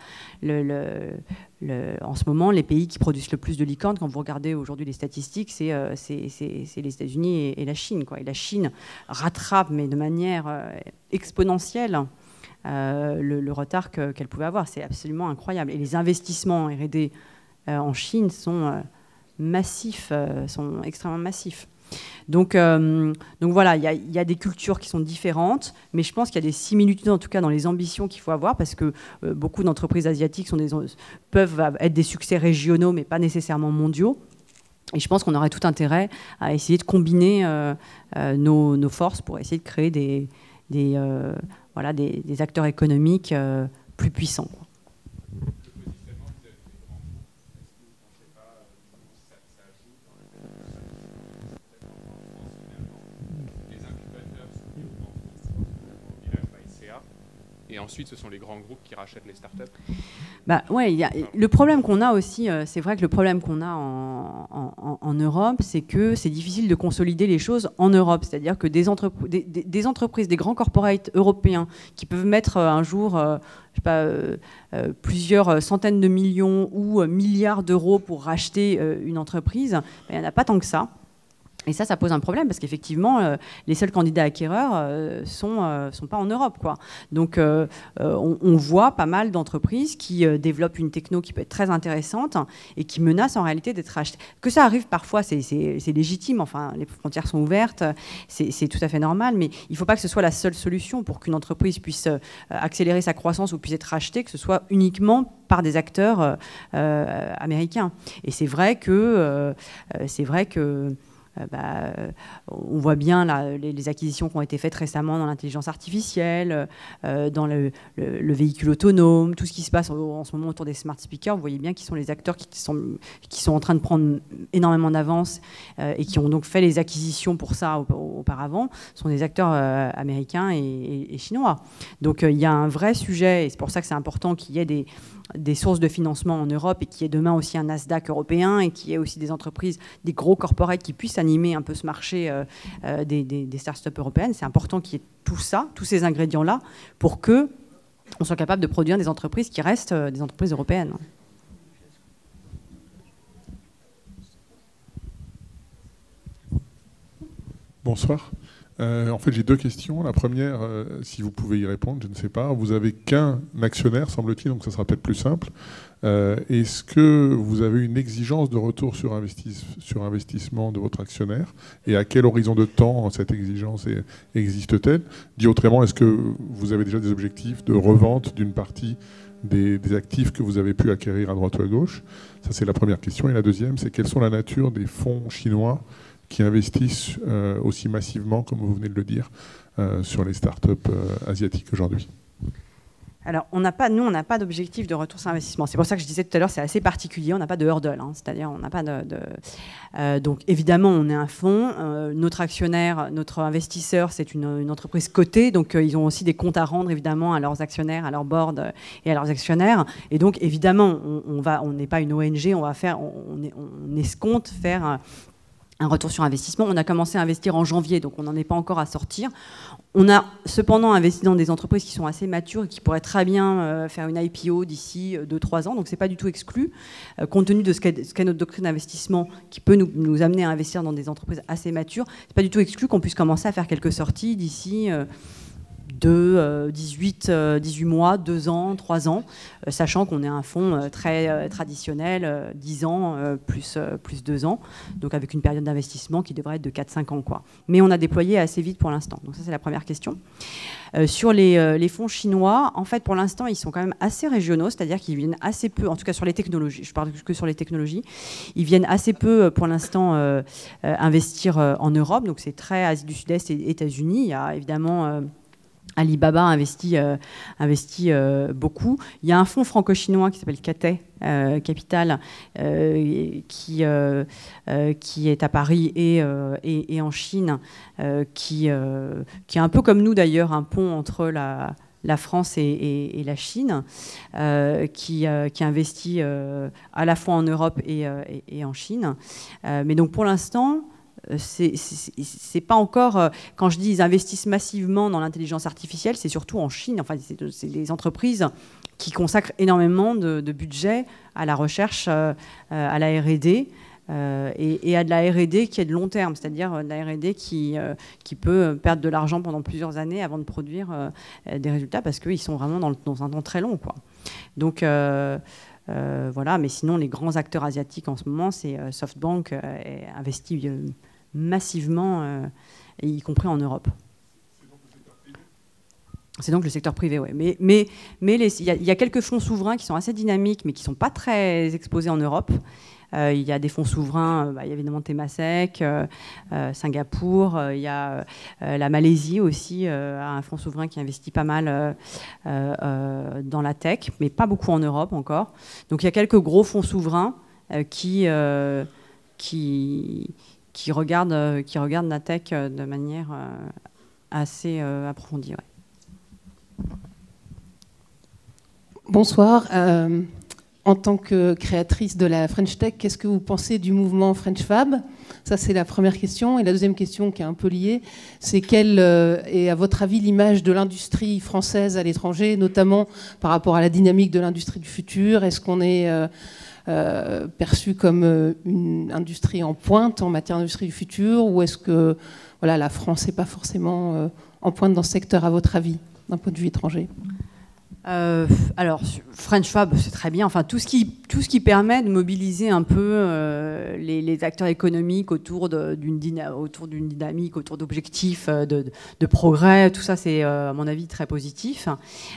En ce moment, les pays qui produisent le plus de licornes, quand vous regardez aujourd'hui les statistiques, c'est les États-Unis et la Chine, quoi. Et la Chine rattrape, mais de manière exponentielle, le retard qu'elle pouvait avoir. C'est absolument incroyable. Et les investissements en R&D en Chine sont massifs, sont extrêmement massifs. Donc voilà, il y a des cultures qui sont différentes, mais je pense qu'il y a des similitudes, en tout cas dans les ambitions qu'il faut avoir, parce que beaucoup d'entreprises asiatiques peuvent être des succès régionaux, mais pas nécessairement mondiaux. Et je pense qu'on aurait tout intérêt à essayer de combiner nos forces pour essayer de créer des acteurs économiques plus puissants. et ensuite ce sont les grands groupes qui rachètent les startups? Bah, ouais, le problème qu'on a aussi, c'est vrai que le problème qu'on a en Europe, c'est que c'est difficile de consolider les choses en Europe. C'est-à-dire que des entreprises, des grands corporates européens qui peuvent mettre un jour je sais pas, plusieurs centaines de millions ou milliards d'euros pour racheter une entreprise, ben, il n'y en a pas tant que ça. Et ça pose un problème parce qu'effectivement, les seuls candidats acquéreurs sont pas en Europe, quoi. Donc, on voit pas mal d'entreprises qui développent une techno qui peut être très intéressante et qui menace en réalité d'être rachetée. Que ça arrive parfois, c'est légitime. Enfin, les frontières sont ouvertes, c'est tout à fait normal. Mais il ne faut pas que ce soit la seule solution pour qu'une entreprise puisse accélérer sa croissance ou puisse être rachetée, que ce soit uniquement par des acteurs américains. Et c'est vrai que on voit bien là, les acquisitions qui ont été faites récemment dans l'intelligence artificielle, dans le véhicule autonome, tout ce qui se passe en ce moment autour des smart speakers. Vous voyez bien qui sont les acteurs qui sont en train de prendre énormément d'avance et qui ont donc fait les acquisitions pour ça auparavant, sont des acteurs américains et chinois. Donc il y a un vrai sujet, et c'est pour ça que c'est important qu'il y ait des sources de financement en Europe et qu'il y ait demain aussi un Nasdaq européen et qu'il y ait aussi des entreprises, des gros corporates qui puissent animer un peu ce marché des startups européennes. C'est important qu'il y ait tout ça, tous ces ingrédients-là, pour qu'on soit capable de produire des entreprises qui restent des entreprises européennes. Bonsoir. En fait, j'ai deux questions. La première, si vous pouvez y répondre, je ne sais pas. Vous n'avez qu'un actionnaire, semble-t-il, donc ça sera peut-être plus simple. Est-ce que vous avez une exigence de retour sur investissement de votre actionnaire? Et à quel horizon de temps cette exigence existe-t-elle? Dit autrement, est-ce que vous avez déjà des objectifs de revente d'une partie des actifs que vous avez pu acquérir à droite ou à gauche? Ça, c'est la première question. Et la deuxième, c'est quelle sont la nature des fonds chinois qui investissent aussi massivement, comme vous venez de le dire, sur les startups asiatiques aujourd'hui? Alors, nous, on n'a pas d'objectif de retour sur investissement. C'est pour ça que je disais tout à l'heure, c'est assez particulier. On n'a pas de hurdle, hein, c'est-à-dire on n'a pas donc, évidemment, on est un fonds. Notre actionnaire, notre investisseur, c'est une entreprise cotée. Donc, ils ont aussi des comptes à rendre, évidemment, à leurs actionnaires, à leur board et à leurs actionnaires. Et donc, évidemment, on n'est pas une ONG. On escompte faire un retour sur investissement. On a commencé à investir en janvier, donc on n'en est pas encore à sortir. On a cependant investi dans des entreprises qui sont assez matures et qui pourraient très bien faire une IPO d'ici 2-3 ans, donc c'est pas du tout exclu. Compte tenu de ce qu'est notre doctrine d'investissement qui peut nous amener à investir dans des entreprises assez matures, c'est pas du tout exclu qu'on puisse commencer à faire quelques sorties d'ici 18 mois, 2 ans, 3 ans, sachant qu'on est un fonds très traditionnel, 10 ans plus 2 ans, donc avec une période d'investissement qui devrait être de 4-5 ans, quoi. Mais on a déployé assez vite pour l'instant. Donc ça, c'est la première question. Sur les fonds chinois, en fait, pour l'instant, ils sont quand même assez régionaux, c'est-à-dire qu'ils viennent assez peu, en tout cas sur les technologies, je parle que sur les technologies, ils viennent assez peu, pour l'instant, investir en Europe, donc c'est très Asie du Sud-Est et États-Unis. Il y a évidemment... Alibaba investit beaucoup. Il y a un fonds franco-chinois qui s'appelle Cathay Capital qui est à Paris et en Chine, qui est un peu comme nous d'ailleurs, un pont entre la France et la Chine, qui investit à la fois en Europe et en Chine. Mais donc pour l'instant... c'est pas encore, quand je dis ils investissent massivement dans l'intelligence artificielle, c'est surtout en Chine. Enfin, c'est des entreprises qui consacrent énormément de budget à la recherche, à la R&D, et à de la R&D qui est de long terme, c'est-à-dire de la R&D qui peut perdre de l'argent pendant plusieurs années avant de produire des résultats, parce qu'ils sont vraiment dans un temps très long, quoi. Donc voilà, mais sinon les grands acteurs asiatiques en ce moment, c'est SoftBank investit massivement, y compris en Europe. C'est donc le secteur privé, oui. Mais il y a quelques fonds souverains qui sont assez dynamiques, mais qui ne sont pas très exposés en Europe. Il y a des fonds souverains, il y a évidemment Temasek, Singapour, il y a la Malaisie aussi, un fonds souverain qui investit pas mal dans la tech, mais pas beaucoup en Europe encore. Donc il y a quelques gros fonds souverains qui regardent la tech de manière assez approfondie. Ouais. Bonsoir. En tant que créatrice de la French Tech, qu'est-ce que vous pensez du mouvement French Fab? Ça, c'est la première question. Et la deuxième question, qui est un peu liée, c'est quelle est, à votre avis, l'image de l'industrie française à l'étranger, notamment par rapport à la dynamique de l'industrie du futur? Est-ce qu'on est perçu comme une industrie en pointe en matière d'industrie du futur, ou est-ce que voilà, la France n'est pas forcément en pointe dans ce secteur, à votre avis, d'un point de vue étranger? Alors, French Fab, c'est très bien. Enfin, tout ce qui permet de mobiliser un peu les acteurs économiques autour d'une dynamique, autour d'objectifs de progrès, tout ça, c'est, à mon avis, très positif.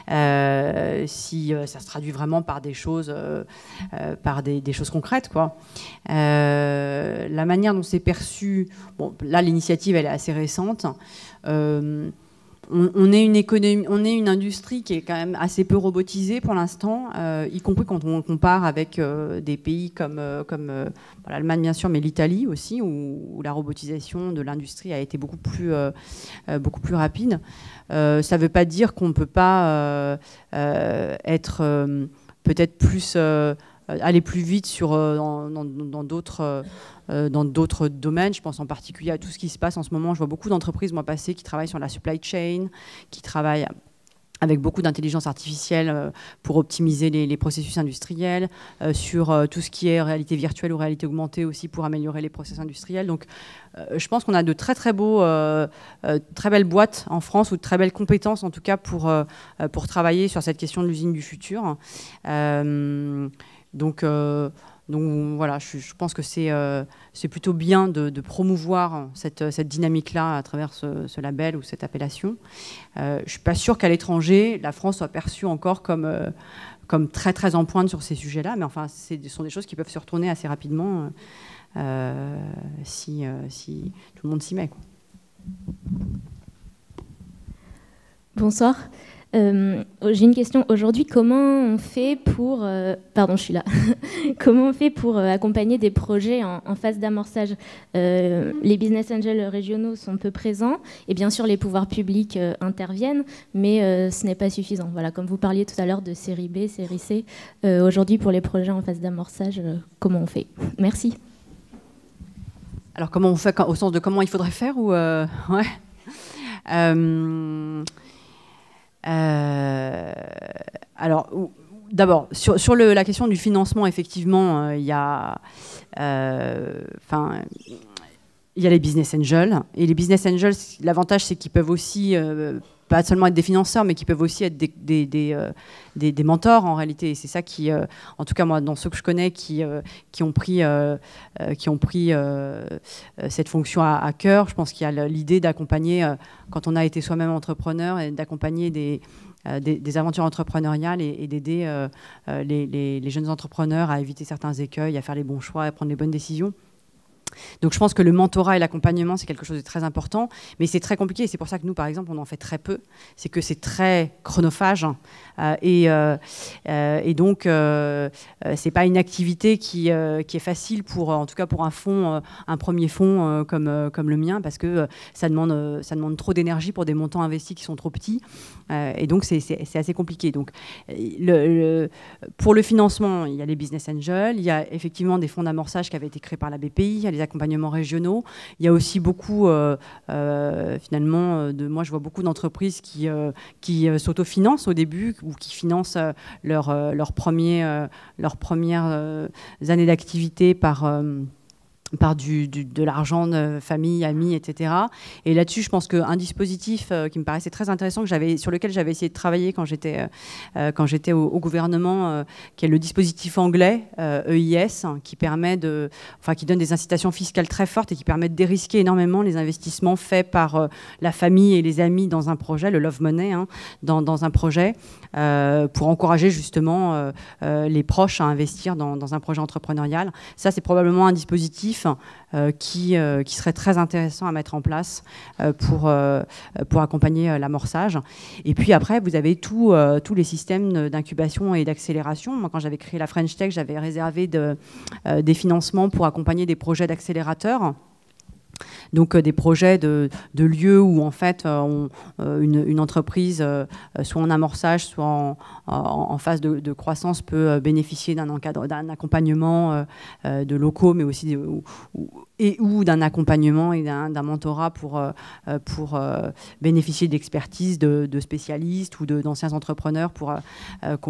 Si ça se traduit vraiment par des choses, des choses concrètes, quoi. La manière dont c'est perçu, bon, là, l'initiative, elle est assez récente. On est une industrie qui est quand même assez peu robotisée pour l'instant, y compris quand on compare avec des pays comme l'Allemagne bien sûr, mais l'Italie aussi, où la robotisation de l'industrie a été beaucoup plus rapide. Ça ne veut pas dire qu'on ne peut pas être peut-être plus aller plus vite dans d'autres domaines. Je pense en particulier à tout ce qui se passe en ce moment. Je vois beaucoup d'entreprises, moi, passer, qui travaillent sur la supply chain, qui travaillent avec beaucoup d'intelligence artificielle pour optimiser les processus industriels, sur tout ce qui est réalité virtuelle ou réalité augmentée aussi pour améliorer les process industriels. Donc, je pense qu'on a de très très belles boîtes en France, ou de très belles compétences en tout cas pour travailler sur cette question de l'usine du futur. Donc voilà, je pense que c'est plutôt bien de promouvoir cette dynamique-là à travers ce label ou cette appellation. Je ne suis pas sûre qu'à l'étranger, la France soit perçue encore comme très très en pointe sur ces sujets-là, mais enfin, ce sont des choses qui peuvent se retourner assez rapidement si tout le monde s'y met, quoi. Bonsoir. J'ai une question. Aujourd'hui, comment on fait pour... pardon, je suis là. Comment on fait pour accompagner des projets en phase d'amorçage? Les business angels régionaux sont peu présents, et bien sûr, les pouvoirs publics interviennent, mais ce n'est pas suffisant. Voilà, comme vous parliez tout à l'heure de série B, série C, aujourd'hui, pour les projets en phase d'amorçage, comment on fait? Merci. Alors, comment on fait, au sens de comment il faudrait faire, ou... ouais. Alors, d'abord, sur la question du financement, effectivement, il y a les business angels. Et les business angels, l'avantage, c'est qu'ils peuvent aussi, pas seulement être des financeurs, mais qui peuvent aussi être des mentors, en réalité. Et c'est ça qui, en tout cas, moi, dans ceux que je connais, qui ont pris cette fonction à cœur, je pense qu'il y a l'idée d'accompagner, quand on a été soi-même entrepreneur, et d'accompagner des aventures entrepreneuriales et d'aider les jeunes entrepreneurs à éviter certains écueils, à faire les bons choix, à prendre les bonnes décisions. Donc je pense que le mentorat et l'accompagnement, c'est quelque chose de très important, mais c'est très compliqué, et c'est pour ça que nous, par exemple, on en fait très peu. C'est que c'est très chronophage, et donc c'est pas une activité qui est facile en tout cas pour un premier fonds comme le mien, parce que ça demande trop d'énergie pour des montants investis qui sont trop petits, et donc c'est assez compliqué. Donc pour le financement, il y a les business angels, il y a effectivement des fonds d'amorçage qui avaient été créés par la BPI, il y a les accompagnements régionaux. Il y a aussi beaucoup, finalement, moi je vois beaucoup d'entreprises qui s'autofinancent au début, ou qui financent leurs premières années d'activité par de l'argent de famille, amis, etc. Et là-dessus, je pense qu'un dispositif qui me paraissait très intéressant, sur lequel j'avais essayé de travailler quand j'étais au gouvernement, qui est le dispositif anglais EIS, qui donne des incitations fiscales très fortes et qui permet de dérisquer énormément les investissements faits par la famille et les amis dans un projet, le love money, dans un projet, pour encourager justement les proches à investir dans un projet entrepreneurial. Ça, c'est probablement un dispositif qui serait très intéressant à mettre en place pour accompagner l'amorçage. Et puis après, vous avez tous les systèmes d'incubation et d'accélération. Moi, quand j'avais créé la French Tech, j'avais réservé des financements pour accompagner des projets d'accélérateurs. Donc des projets de lieux où en fait une entreprise, soit en amorçage, soit en phase de croissance, peut bénéficier d'un accompagnement de locaux, mais aussi ou d'un accompagnement et d'un mentorat pour bénéficier d'expertise de spécialistes ou d'anciens entrepreneurs pour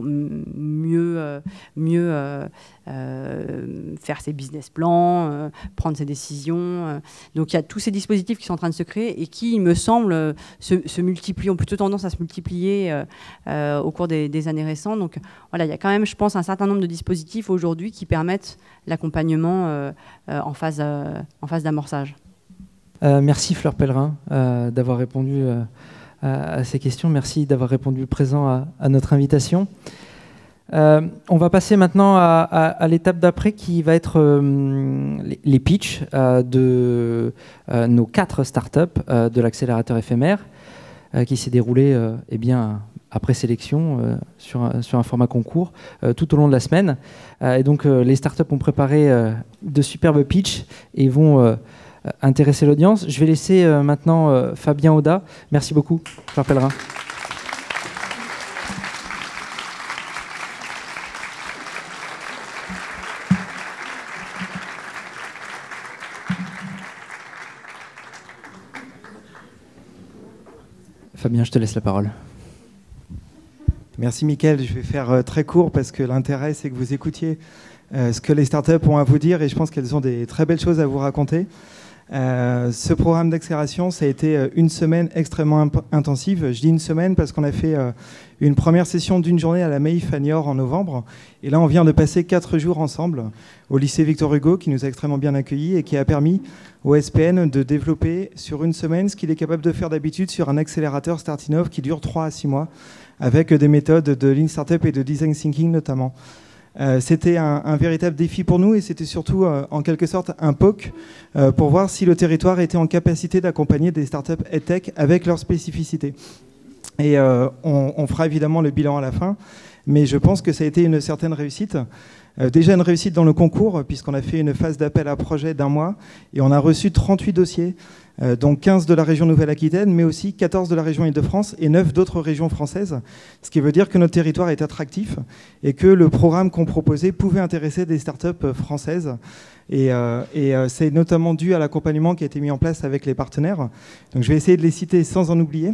mieux faire ses business plans, prendre ses décisions. Donc il y a tous ces dispositifs qui sont en train de se créer et qui, il me semble, se multiplient, ont plutôt tendance à se multiplier au cours des années récentes. Donc voilà, il y a quand même, je pense, un certain nombre de dispositifs aujourd'hui qui permettent l'accompagnement en phase d'amorçage. Merci Fleur Pellerin d'avoir répondu à ces questions. Merci d'avoir répondu présent à notre invitation. On va passer maintenant à l'étape d'après qui va être les pitchs de nos 4 startups de l'accélérateur éphémère qui s'est déroulé après sélection sur un format concours tout au long de la semaine. Et donc les startups ont préparé de superbes pitchs et vont intéresser l'audience. Je vais laisser maintenant Fabien Audat. Merci beaucoup, Fleur Pellerin. Fabien, je te laisse la parole. Merci Mickaël, je vais faire très court parce que l'intérêt c'est que vous écoutiez ce que les startups ont à vous dire et je pense qu'elles ont des très belles choses à vous raconter. Ce programme d'accélération, ça a été une semaine extrêmement intensive. Je dis une semaine parce qu'on a fait une première session d'une journée à la Maïf à Niort en novembre. Et là, on vient de passer 4 jours ensemble au lycée Victor Hugo, qui nous a extrêmement bien accueillis et qui a permis au SPN de développer sur une semaine ce qu'il est capable de faire d'habitude sur un accélérateur Startinov qui dure 3 à 6 mois, avec des méthodes de Lean Startup et de Design Thinking notamment. C'était un véritable défi pour nous et c'était surtout en quelque sorte un POC pour voir si le territoire était en capacité d'accompagner des startups EdTech avec leurs spécificités. Et on fera évidemment le bilan à la fin, mais je pense que ça a été une certaine réussite. Déjà une réussite dans le concours, puisqu'on a fait une phase d'appel à projet d'1 mois et on a reçu 38 dossiers, dont 15 de la région Nouvelle-Aquitaine, mais aussi 14 de la région Île-de-France et 9 d'autres régions françaises, ce qui veut dire que notre territoire est attractif et que le programme qu'on proposait pouvait intéresser des startups françaises. Et c'est notamment dû à l'accompagnement qui a été mis en place avec les partenaires. Donc je vais essayer de les citer sans en oublier.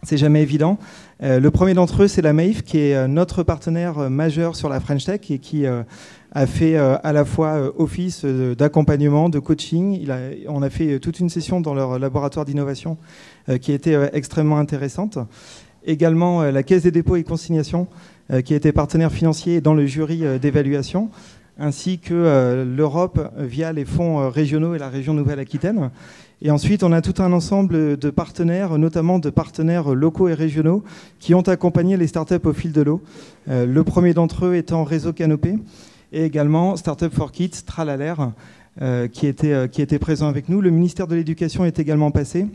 C'est jamais évident. Le premier d'entre eux, c'est la Maïf, qui est notre partenaire majeur sur la French Tech et qui a fait à la fois office d'accompagnement, de coaching. On a fait toute une session dans leur laboratoire d'innovation qui a été extrêmement intéressante. Également, la Caisse des dépôts et consignations, qui a été partenaire financier dans le jury d'évaluation, ainsi que l'Europe via les fonds régionaux et la région Nouvelle-Aquitaine. Et ensuite, on a tout un ensemble de partenaires, notamment de partenaires locaux et régionaux, qui ont accompagné les startups au fil de l'eau. Le premier d'entre eux étant Réseau Canopé, et également Startup for Kids, Tralalaire, qui était présent avec nous. Le ministère de l'Éducation est également passé,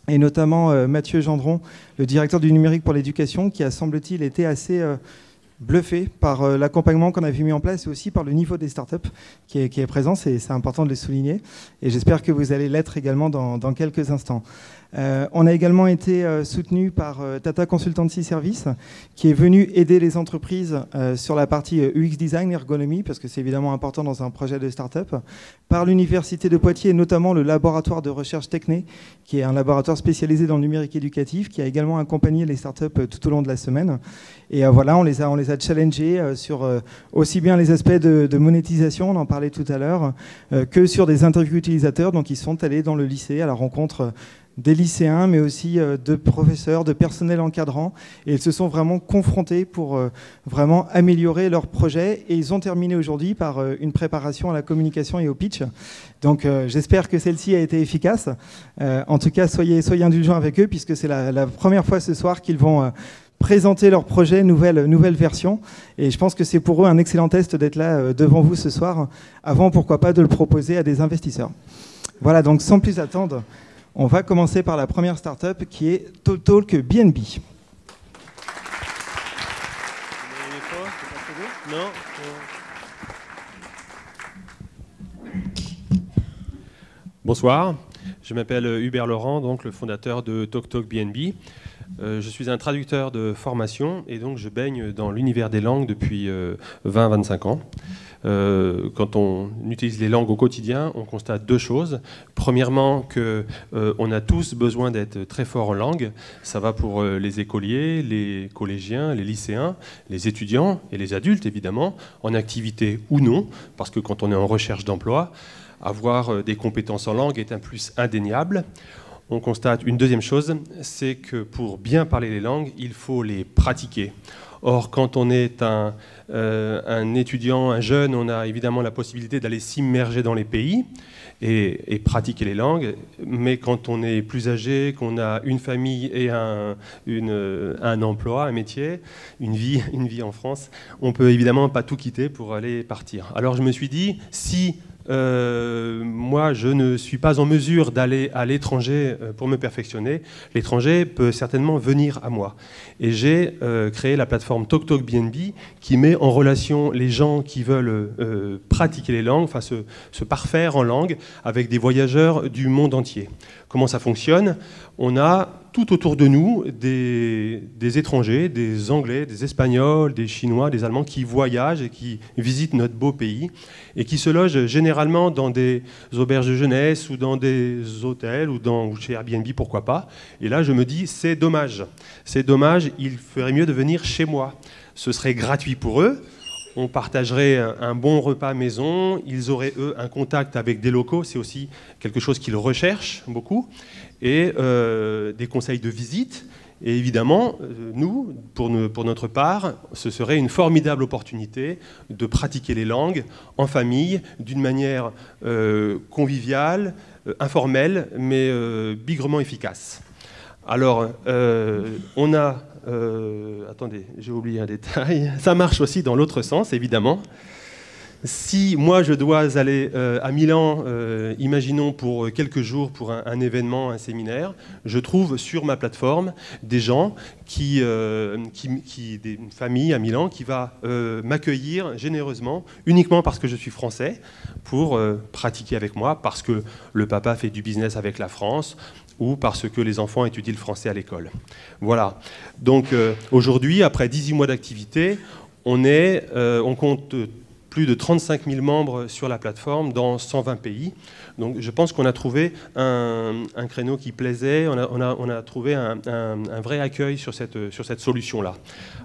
et notamment Mathieu Gendron, le directeur du numérique pour l'éducation, qui a, semble-t-il, été assez bluffé par l'accompagnement qu'on avait mis en place et aussi par le niveau des startups qui est présent. C'est important de le souligner et j'espère que vous allez l'être également dans quelques instants. On a également été soutenu par Tata Consultancy Service qui est venu aider les entreprises sur la partie UX Design, ergonomie, parce que c'est évidemment important dans un projet de start-up, par l'Université de Poitiers et notamment le laboratoire de recherche Techné, qui est un laboratoire spécialisé dans le numérique éducatif, qui a également accompagné les startups tout au long de la semaine. Et voilà, on les a challengés sur aussi bien les aspects de monétisation, on en parlait tout à l'heure, que sur des interviews utilisateurs. Donc ils sont allés dans le lycée à la rencontre des lycéens, mais aussi de professeurs, de personnel encadrant. Et ils se sont vraiment confrontés pour vraiment améliorer leur projet. Et ils ont terminé aujourd'hui par une préparation à la communication et au pitch. Donc j'espère que celle-ci a été efficace. En tout cas, soyez indulgents avec eux, puisque c'est la première fois ce soir qu'ils vont présenter leur projet, nouvelle version. Et je pense que c'est pour eux un excellent test d'être là devant vous ce soir, avant, pourquoi pas, de le proposer à des investisseurs. Voilà, donc sans plus attendre, on va commencer par la première startup qui est TalkTalk BNB. Bonsoir. Je m'appelle Hubert Laurent, donc le fondateur de TalkTalk.BNB. Je suis un traducteur de formation et donc je baigne dans l'univers des langues depuis 20-25 ans. Quand on utilise les langues au quotidien, on constate deux choses. Premièrement, qu'on a tous besoin d'être très forts en langue. Ça va pour les écoliers, les collégiens, les lycéens, les étudiants et les adultes, évidemment, en activité ou non, parce que quand on est en recherche d'emploi, avoir des compétences en langue est un plus indéniable. On constate une deuxième chose, c'est que pour bien parler les langues, il faut les pratiquer. Or, quand on est un étudiant, un jeune, on a évidemment la possibilité d'aller s'immerger dans les pays et pratiquer les langues. Mais quand on est plus âgé, qu'on a une famille et un emploi, un métier, une vie en France, on peut évidemment pas tout quitter pour aller partir. Alors je me suis dit, si moi je ne suis pas en mesure d'aller à l'étranger pour me perfectionner, l'étranger peut certainement venir à moi. Et j'ai créé la plateforme TalkTalk.BNB qui met en relation les gens qui veulent pratiquer les langues, enfin se parfaire en langue, avec des voyageurs du monde entier. Comment ça fonctionne? On a tout autour de nous des étrangers, des Anglais, des Espagnols, des Chinois, des Allemands qui voyagent et qui visitent notre beau pays et qui se logent généralement dans des auberges de jeunesse ou dans des hôtels ou chez Airbnb, pourquoi pas. Et là, je me dis, c'est dommage. C'est dommage, il ferait mieux de venir chez moi. Ce serait gratuit pour eux. On partagerait un bon repas maison, ils auraient, eux, un contact avec des locaux, c'est aussi quelque chose qu'ils recherchent beaucoup, et des conseils de visite. Et évidemment, nous, pour notre part, ce serait une formidable opportunité de pratiquer les langues en famille, d'une manière conviviale, informelle, mais bigrement efficace. Alors, on a... attendez, j'ai oublié un détail. Ça marche aussi dans l'autre sens, évidemment. Si moi je dois aller à Milan, imaginons pour quelques jours pour un événement, un séminaire, je trouve sur ma plateforme des gens une famille à Milan qui va m'accueillir généreusement, uniquement parce que je suis français, pour pratiquer avec moi, parce que le papa fait du business avec la France, ou parce que les enfants étudient le français à l'école. Voilà. Donc aujourd'hui, après 18 mois d'activité, on compte plus de 35 000 membres sur la plateforme dans 120 pays. Donc je pense qu'on a trouvé un créneau qui plaisait, on a trouvé un vrai accueil sur cette solution-là.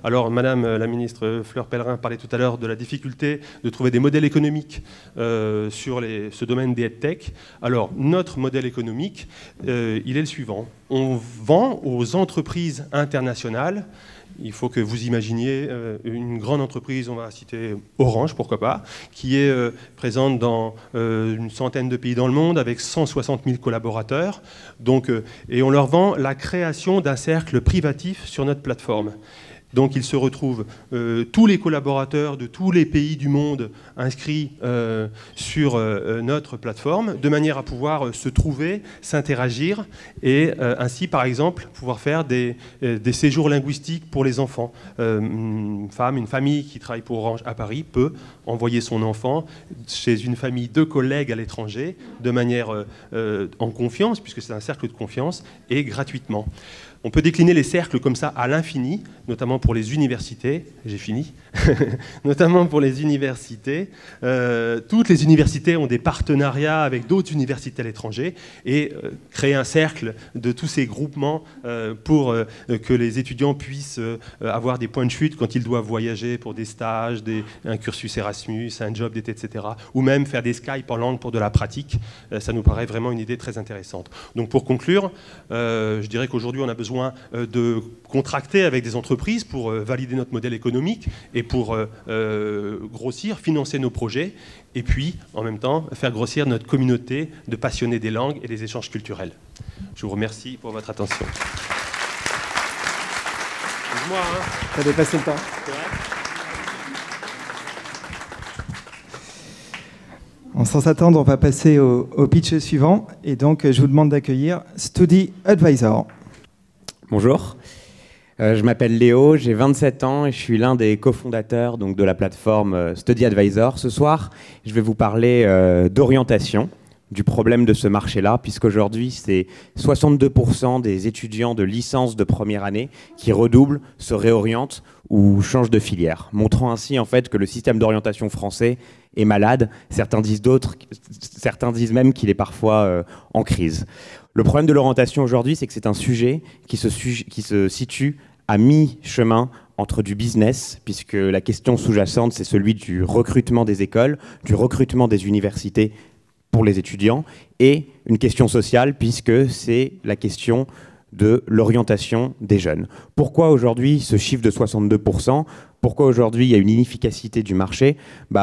Alors Madame la ministre Fleur Pellerin parlait tout à l'heure de la difficulté de trouver des modèles économiques sur ce domaine des EdTech. Alors notre modèle économique, il est le suivant. On vend aux entreprises internationales. Il faut que vous imaginiez une grande entreprise, on va citer Orange, pourquoi pas, qui est présente dans une centaine de pays dans le monde avec 160 000 collaborateurs. Donc, et on leur vend la création d'un cercle privatif sur notre plateforme. Donc il se retrouve tous les collaborateurs de tous les pays du monde inscrits sur notre plateforme, de manière à pouvoir se trouver, s'interagir et ainsi, par exemple, pouvoir faire des séjours linguistiques pour les enfants. Une famille qui travaille pour Orange à Paris peut envoyer son enfant chez une famille de collègues à l'étranger, de manière en confiance, puisque c'est un cercle de confiance, et gratuitement. On peut décliner les cercles comme ça à l'infini, notamment pour les universités. J'ai fini. Notamment pour les universités. Toutes les universités ont des partenariats avec d'autres universités à l'étranger et créer un cercle de tous ces groupements pour que les étudiants puissent avoir des points de chute quand ils doivent voyager pour des stages, un cursus Erasmus, un job d'été, etc. Ou même faire des Skype en langue pour de la pratique. Ça nous paraît vraiment une idée très intéressante. Donc pour conclure, je dirais qu'aujourd'hui on a besoin de contracter avec des entreprises pour valider notre modèle économique et pour grossir, financer nos projets et puis en même temps faire grossir notre communauté de passionnés des langues et des échanges culturels. Je vous remercie pour votre attention. Excuse-moi, t'as dépassé le temps. Sans s'attendre, on va passer au pitch suivant et donc je vous demande d'accueillir Study Advisor. Bonjour, je m'appelle Léo, j'ai 27 ans et je suis l'un des cofondateurs de la plateforme Study Advisor. Ce soir, je vais vous parler d'orientation, du problème de ce marché-là, puisqu'aujourd'hui, c'est 62% des étudiants de licence de première année qui redoublent, se réorientent ou changent de filière, montrant ainsi en fait que le système d'orientation français est malade. Certains disent même qu'il est parfois en crise. Le problème de l'orientation aujourd'hui, c'est que c'est un sujet qui se situe à mi-chemin entre du business, puisque la question sous-jacente, c'est celui du recrutement des écoles, du recrutement des universités pour les étudiants, et une question sociale, puisque c'est la question de l'orientation des jeunes. Pourquoi aujourd'hui ce chiffre de 62%? Pourquoi aujourd'hui il y a une inefficacité du marché?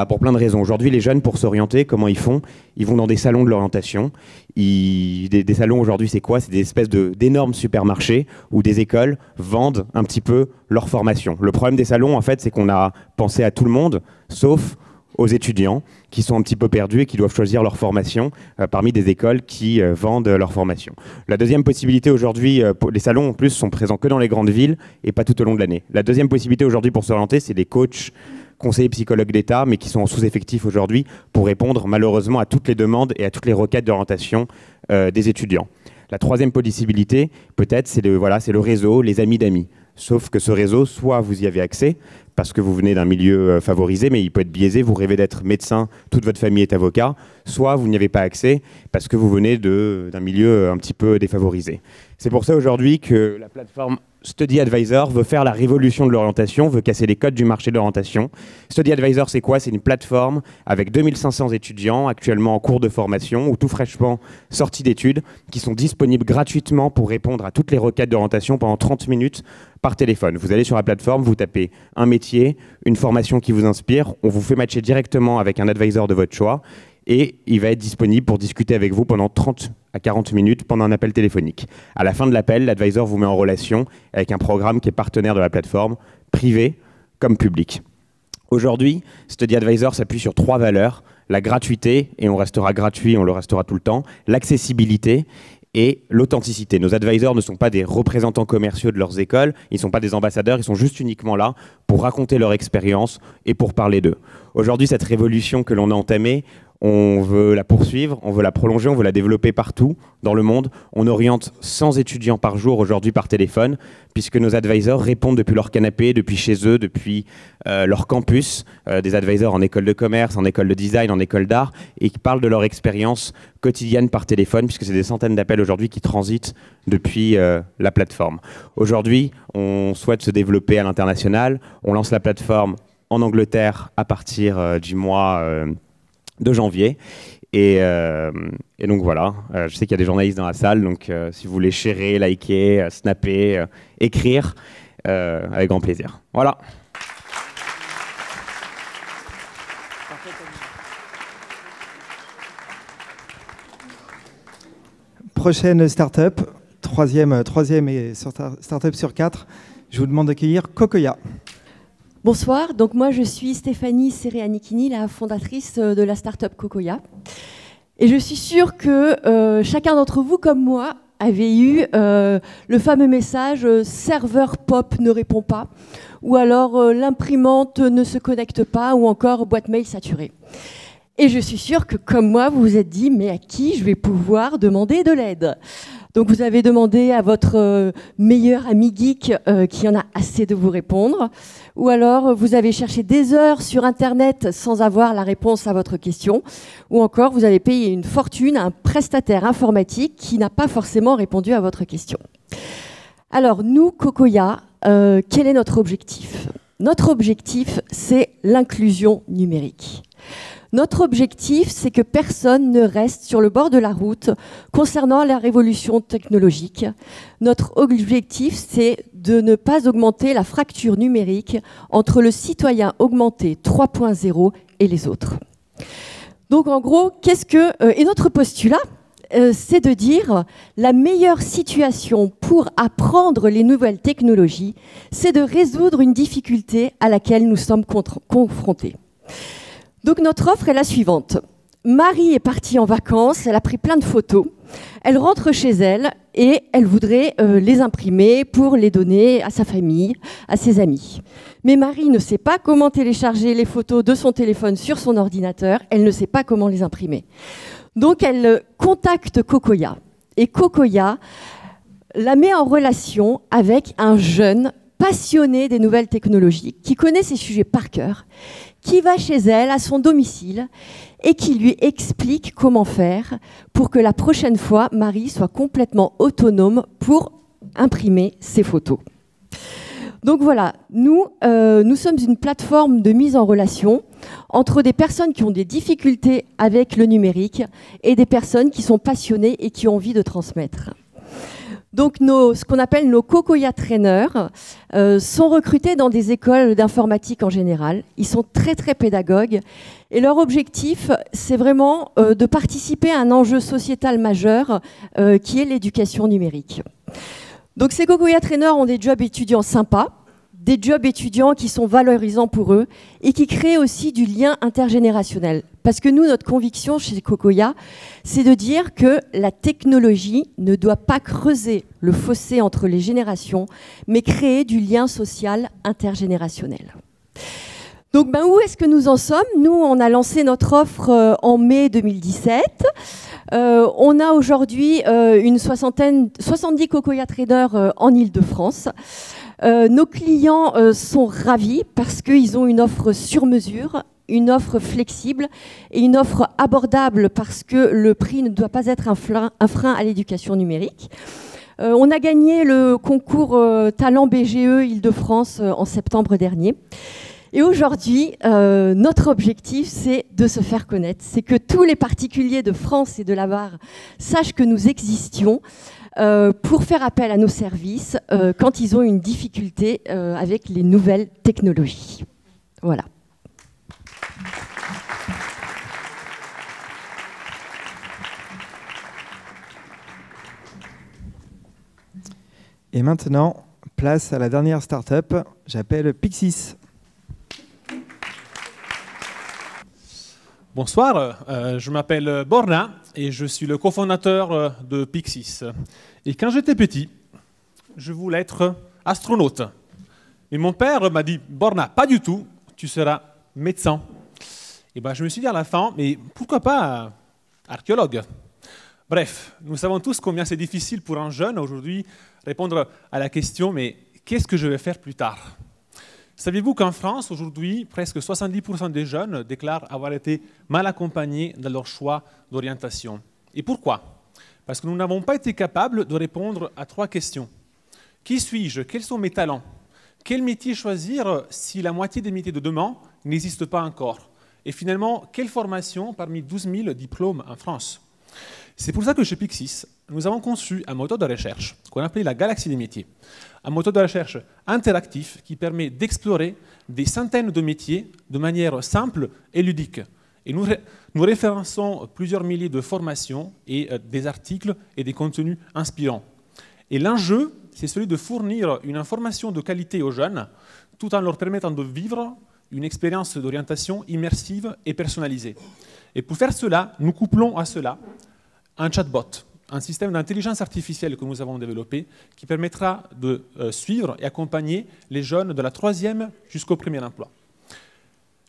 Pour plein de raisons. Aujourd'hui, les jeunes, pour s'orienter, comment ils font? Ils vont dans des salons de l'orientation. Des salons aujourd'hui, c'est quoi? C'est des espèces d'énormes supermarchés où des écoles vendent un petit peu leur formation. Le problème des salons, en fait, c'est qu'on a pensé à tout le monde, sauf aux étudiants qui sont un petit peu perdus et qui doivent choisir leur formation parmi des écoles qui vendent leur formation. La deuxième possibilité aujourd'hui, les salons en plus sont présents que dans les grandes villes et pas tout au long de l'année. La deuxième possibilité aujourd'hui pour s'orienter, c'est des coachs, conseillers psychologues d'État, mais qui sont en sous-effectif aujourd'hui pour répondre malheureusement à toutes les demandes et à toutes les requêtes d'orientation des étudiants. La troisième possibilité, peut-être, c'est le réseau, les amis d'amis. Sauf que ce réseau, soit vous y avez accès, parce que vous venez d'un milieu favorisé, mais il peut être biaisé, vous rêvez d'être médecin, toute votre famille est avocat, soit vous n'y avez pas accès, parce que vous venez d'un milieu un petit peu défavorisé. C'est pour ça aujourd'hui que la plateforme Study Advisor veut faire la révolution de l'orientation, veut casser les codes du marché de l'orientation. Study Advisor, c'est quoi? C'est une plateforme avec 2500 étudiants actuellement en cours de formation ou tout fraîchement sortis d'études qui sont disponibles gratuitement pour répondre à toutes les requêtes d'orientation pendant 30 minutes par téléphone. Vous allez sur la plateforme, vous tapez un métier, une formation qui vous inspire, on vous fait matcher directement avec un advisor de votre choix et il va être disponible pour discuter avec vous pendant 30 à 40 minutes pendant un appel téléphonique. À la fin de l'appel, l'advisor vous met en relation avec un programme qui est partenaire de la plateforme, privé comme public. Aujourd'hui, Study Advisor s'appuie sur 3 valeurs: la gratuité, et on restera gratuit, on le restera tout le temps, l'accessibilité et l'authenticité. Nos advisors ne sont pas des représentants commerciaux de leurs écoles, ils ne sont pas des ambassadeurs, ils sont juste uniquement là pour raconter leur expérience et pour parler d'eux. Aujourd'hui, cette révolution que l'on a entamée, on veut la poursuivre, on veut la prolonger, on veut la développer partout dans le monde. On oriente 100 étudiants par jour aujourd'hui par téléphone, puisque nos advisors répondent depuis leur canapé, depuis chez eux, depuis leur campus, des advisors en école de commerce, en école de design, en école d'art, et qui parlent de leur expérience quotidienne par téléphone, puisque c'est des centaines d'appels aujourd'hui qui transitent depuis la plateforme. Aujourd'hui, on souhaite se développer à l'international. On lance la plateforme en Angleterre à partir du mois de janvier. Et donc voilà, je sais qu'il y a des journalistes dans la salle, donc si vous voulez sharer, liker, snapper, écrire, avec grand plaisir. Voilà. Prochaine start-up, troisième et start-up sur 4. Je vous demande d'accueillir Cocoya. Bonsoir, donc moi je suis Stéphanie Sereanichini, la fondatrice de la start-up Cocoya. Et je suis sûre que chacun d'entre vous, comme moi, avait eu le fameux message « serveur POP ne répond pas » ou alors « l'imprimante ne se connecte pas » ou encore « boîte mail saturée ». Et je suis sûre que, comme moi, vous vous êtes dit « mais à qui je vais pouvoir demander de l'aide ?» Donc vous avez demandé à votre meilleur ami geek qui en a assez de vous répondre, ou alors vous avez cherché des heures sur Internet sans avoir la réponse à votre question, ou encore vous avez payé une fortune à un prestataire informatique qui n'a pas forcément répondu à votre question. Alors nous, Cocoya, quel est notre objectif? Notre objectif, c'est l'inclusion numérique. Notre objectif, c'est que personne ne reste sur le bord de la route concernant la révolution technologique. Notre objectif, c'est de ne pas augmenter la fracture numérique entre le citoyen augmenté 3.0 et les autres. Donc en gros, et notre postulat, c'est de dire la meilleure situation pour apprendre les nouvelles technologies, c'est de résoudre une difficulté à laquelle nous sommes confrontés. Donc notre offre est la suivante. Marie est partie en vacances, elle a pris plein de photos, elle rentre chez elle et elle voudrait les imprimer pour les donner à sa famille, à ses amis. Mais Marie ne sait pas comment télécharger les photos de son téléphone sur son ordinateur, elle ne sait pas comment les imprimer. Donc elle contacte Cocoya et Cocoya la met en relation avec un jeune passionné des nouvelles technologies qui connaît ces sujets par cœur, qui va chez elle, à son domicile, et qui lui explique comment faire pour que la prochaine fois, Marie soit complètement autonome pour imprimer ses photos. Donc voilà, nous sommes une plateforme de mise en relation entre des personnes qui ont des difficultés avec le numérique et des personnes qui sont passionnées et qui ont envie de transmettre. Donc ce qu'on appelle nos Cocoya Trainers sont recrutés dans des écoles d'informatique en général. Ils sont très très pédagogues et leur objectif, c'est vraiment de participer à un enjeu sociétal majeur qui est l'éducation numérique. Donc ces Cocoya Trainers ont des jobs étudiants sympas, des jobs étudiants qui sont valorisants pour eux et qui créent aussi du lien intergénérationnel. Parce que nous, notre conviction chez Cocoya, c'est de dire que la technologie ne doit pas creuser le fossé entre les générations, mais créer du lien social intergénérationnel. Donc où est-ce que nous en sommes? Nous, on a lancé notre offre en mai 2017. On a aujourd'hui 70 Cocoya Traders en Ile-de-France. Nos clients sont ravis parce qu'ils ont une offre sur mesure, une offre flexible et une offre abordable parce que le prix ne doit pas être un frein à l'éducation numérique. On a gagné le concours Talent BGE Ile-de-France en septembre dernier. Et aujourd'hui, notre objectif, c'est de se faire connaître. C'est que tous les particuliers de France et de Navarre sachent que nous existions pour faire appel à nos services quand ils ont une difficulté avec les nouvelles technologies. Voilà. Et maintenant, place à la dernière start-up, j'appelle Pixis. Bonsoir, je m'appelle Borna et je suis le cofondateur de Pixis. Et quand j'étais petit, je voulais être astronaute. Mais mon père m'a dit, Borna, pas du tout, tu seras médecin. Et je me suis dit à la fin, mais pourquoi pas archéologue? Bref, nous savons tous combien c'est difficile pour un jeune aujourd'hui répondre à la question, mais qu'est-ce que je vais faire plus tard? Savez-vous qu'en France, aujourd'hui, presque 70% des jeunes déclarent avoir été mal accompagnés dans leur choix d'orientation. Et pourquoi? Parce que nous n'avons pas été capables de répondre à 3 questions. Qui suis-je? Quels sont mes talents? Quel métier choisir si la moitié des métiers de demain n'existent pas encore? Et finalement, quelle formation parmi 12 000 diplômes en France? C'est pour ça que chez Pixis, nous avons conçu un moteur de recherche qu'on appelait la Galaxie des métiers. Un moteur de recherche interactif qui permet d'explorer des centaines de métiers de manière simple et ludique. Et nous référençons plusieurs milliers de formations et des articles et des contenus inspirants. Et l'enjeu, c'est celui de fournir une information de qualité aux jeunes, tout en leur permettant de vivre une expérience d'orientation immersive et personnalisée. Et pour faire cela, nous couplons à cela un chatbot, un système d'intelligence artificielle que nous avons développé qui permettra de suivre et accompagner les jeunes de la 3e jusqu'au premier emploi.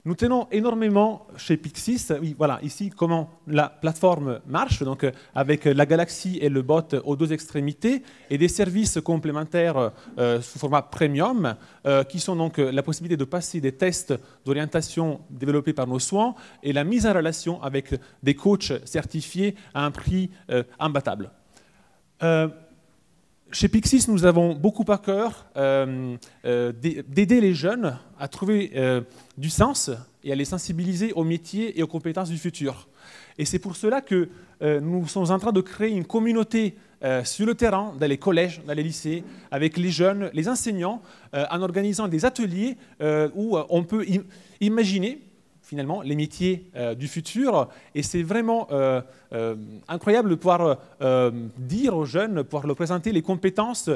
Nous tenons énormément chez Pixis, voilà, ici comment la plateforme marche, donc avec la Galaxie et le bot aux 2 extrémités, et des services complémentaires sous format premium, qui sont donc la possibilité de passer des tests d'orientation développés par nos soins et la mise en relation avec des coachs certifiés à un prix imbattable. Chez Pixis, nous avons beaucoup à cœur d'aider les jeunes à trouver du sens et à les sensibiliser aux métiers et aux compétences du futur. Et c'est pour cela que nous sommes en train de créer une communauté sur le terrain, dans les collèges, dans les lycées, avec les jeunes, les enseignants, en organisant des ateliers où on peut imaginer finalement les métiers du futur. Et c'est vraiment incroyable de pouvoir dire aux jeunes, pouvoir leur présenter les compétences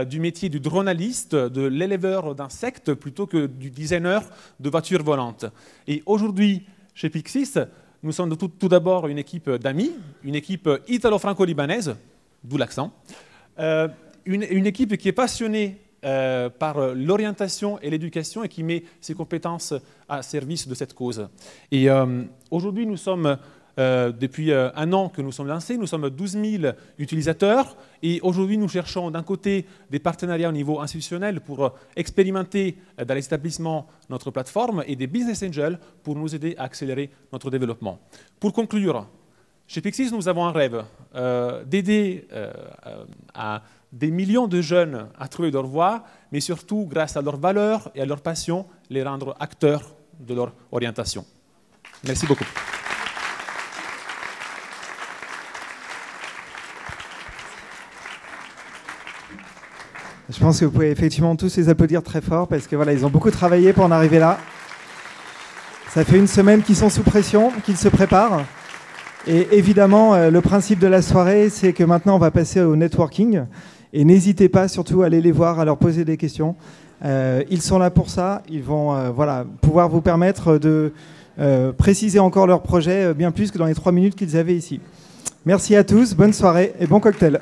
du métier du dronaliste, de l'éleveur d'insectes, plutôt que du designer de voitures volantes. Et aujourd'hui, chez Pixis, nous sommes tout d'abord une équipe d'amis, une équipe italo-franco-libanaise, d'où l'accent, une équipe qui est passionnée par l'orientation et l'éducation et qui met ses compétences à service de cette cause. Et aujourd'hui, nous sommes, depuis un an que nous sommes lancés, nous sommes 12 000 utilisateurs et aujourd'hui, nous cherchons d'un côté des partenariats au niveau institutionnel pour expérimenter dans les établissements notre plateforme et des business angels pour nous aider à accélérer notre développement. Pour conclure, chez Pixis, nous avons un rêve d'aider à des millions de jeunes à trouver leur voie, mais surtout, grâce à leurs valeurs et à leur passion, les rendre acteurs de leur orientation. Merci beaucoup. Je pense que vous pouvez effectivement tous les applaudir très fort parce que voilà, ils ont beaucoup travaillé pour en arriver là. Ça fait une semaine qu'ils sont sous pression, qu'ils se préparent. Et évidemment, le principe de la soirée, c'est que maintenant, on va passer au networking. Et n'hésitez pas surtout à aller les voir, à leur poser des questions. Ils sont là pour ça. Ils vont voilà, pouvoir vous permettre de préciser encore leur projet bien plus que dans les 3 minutes qu'ils avaient ici. Merci à tous, bonne soirée et bon cocktail.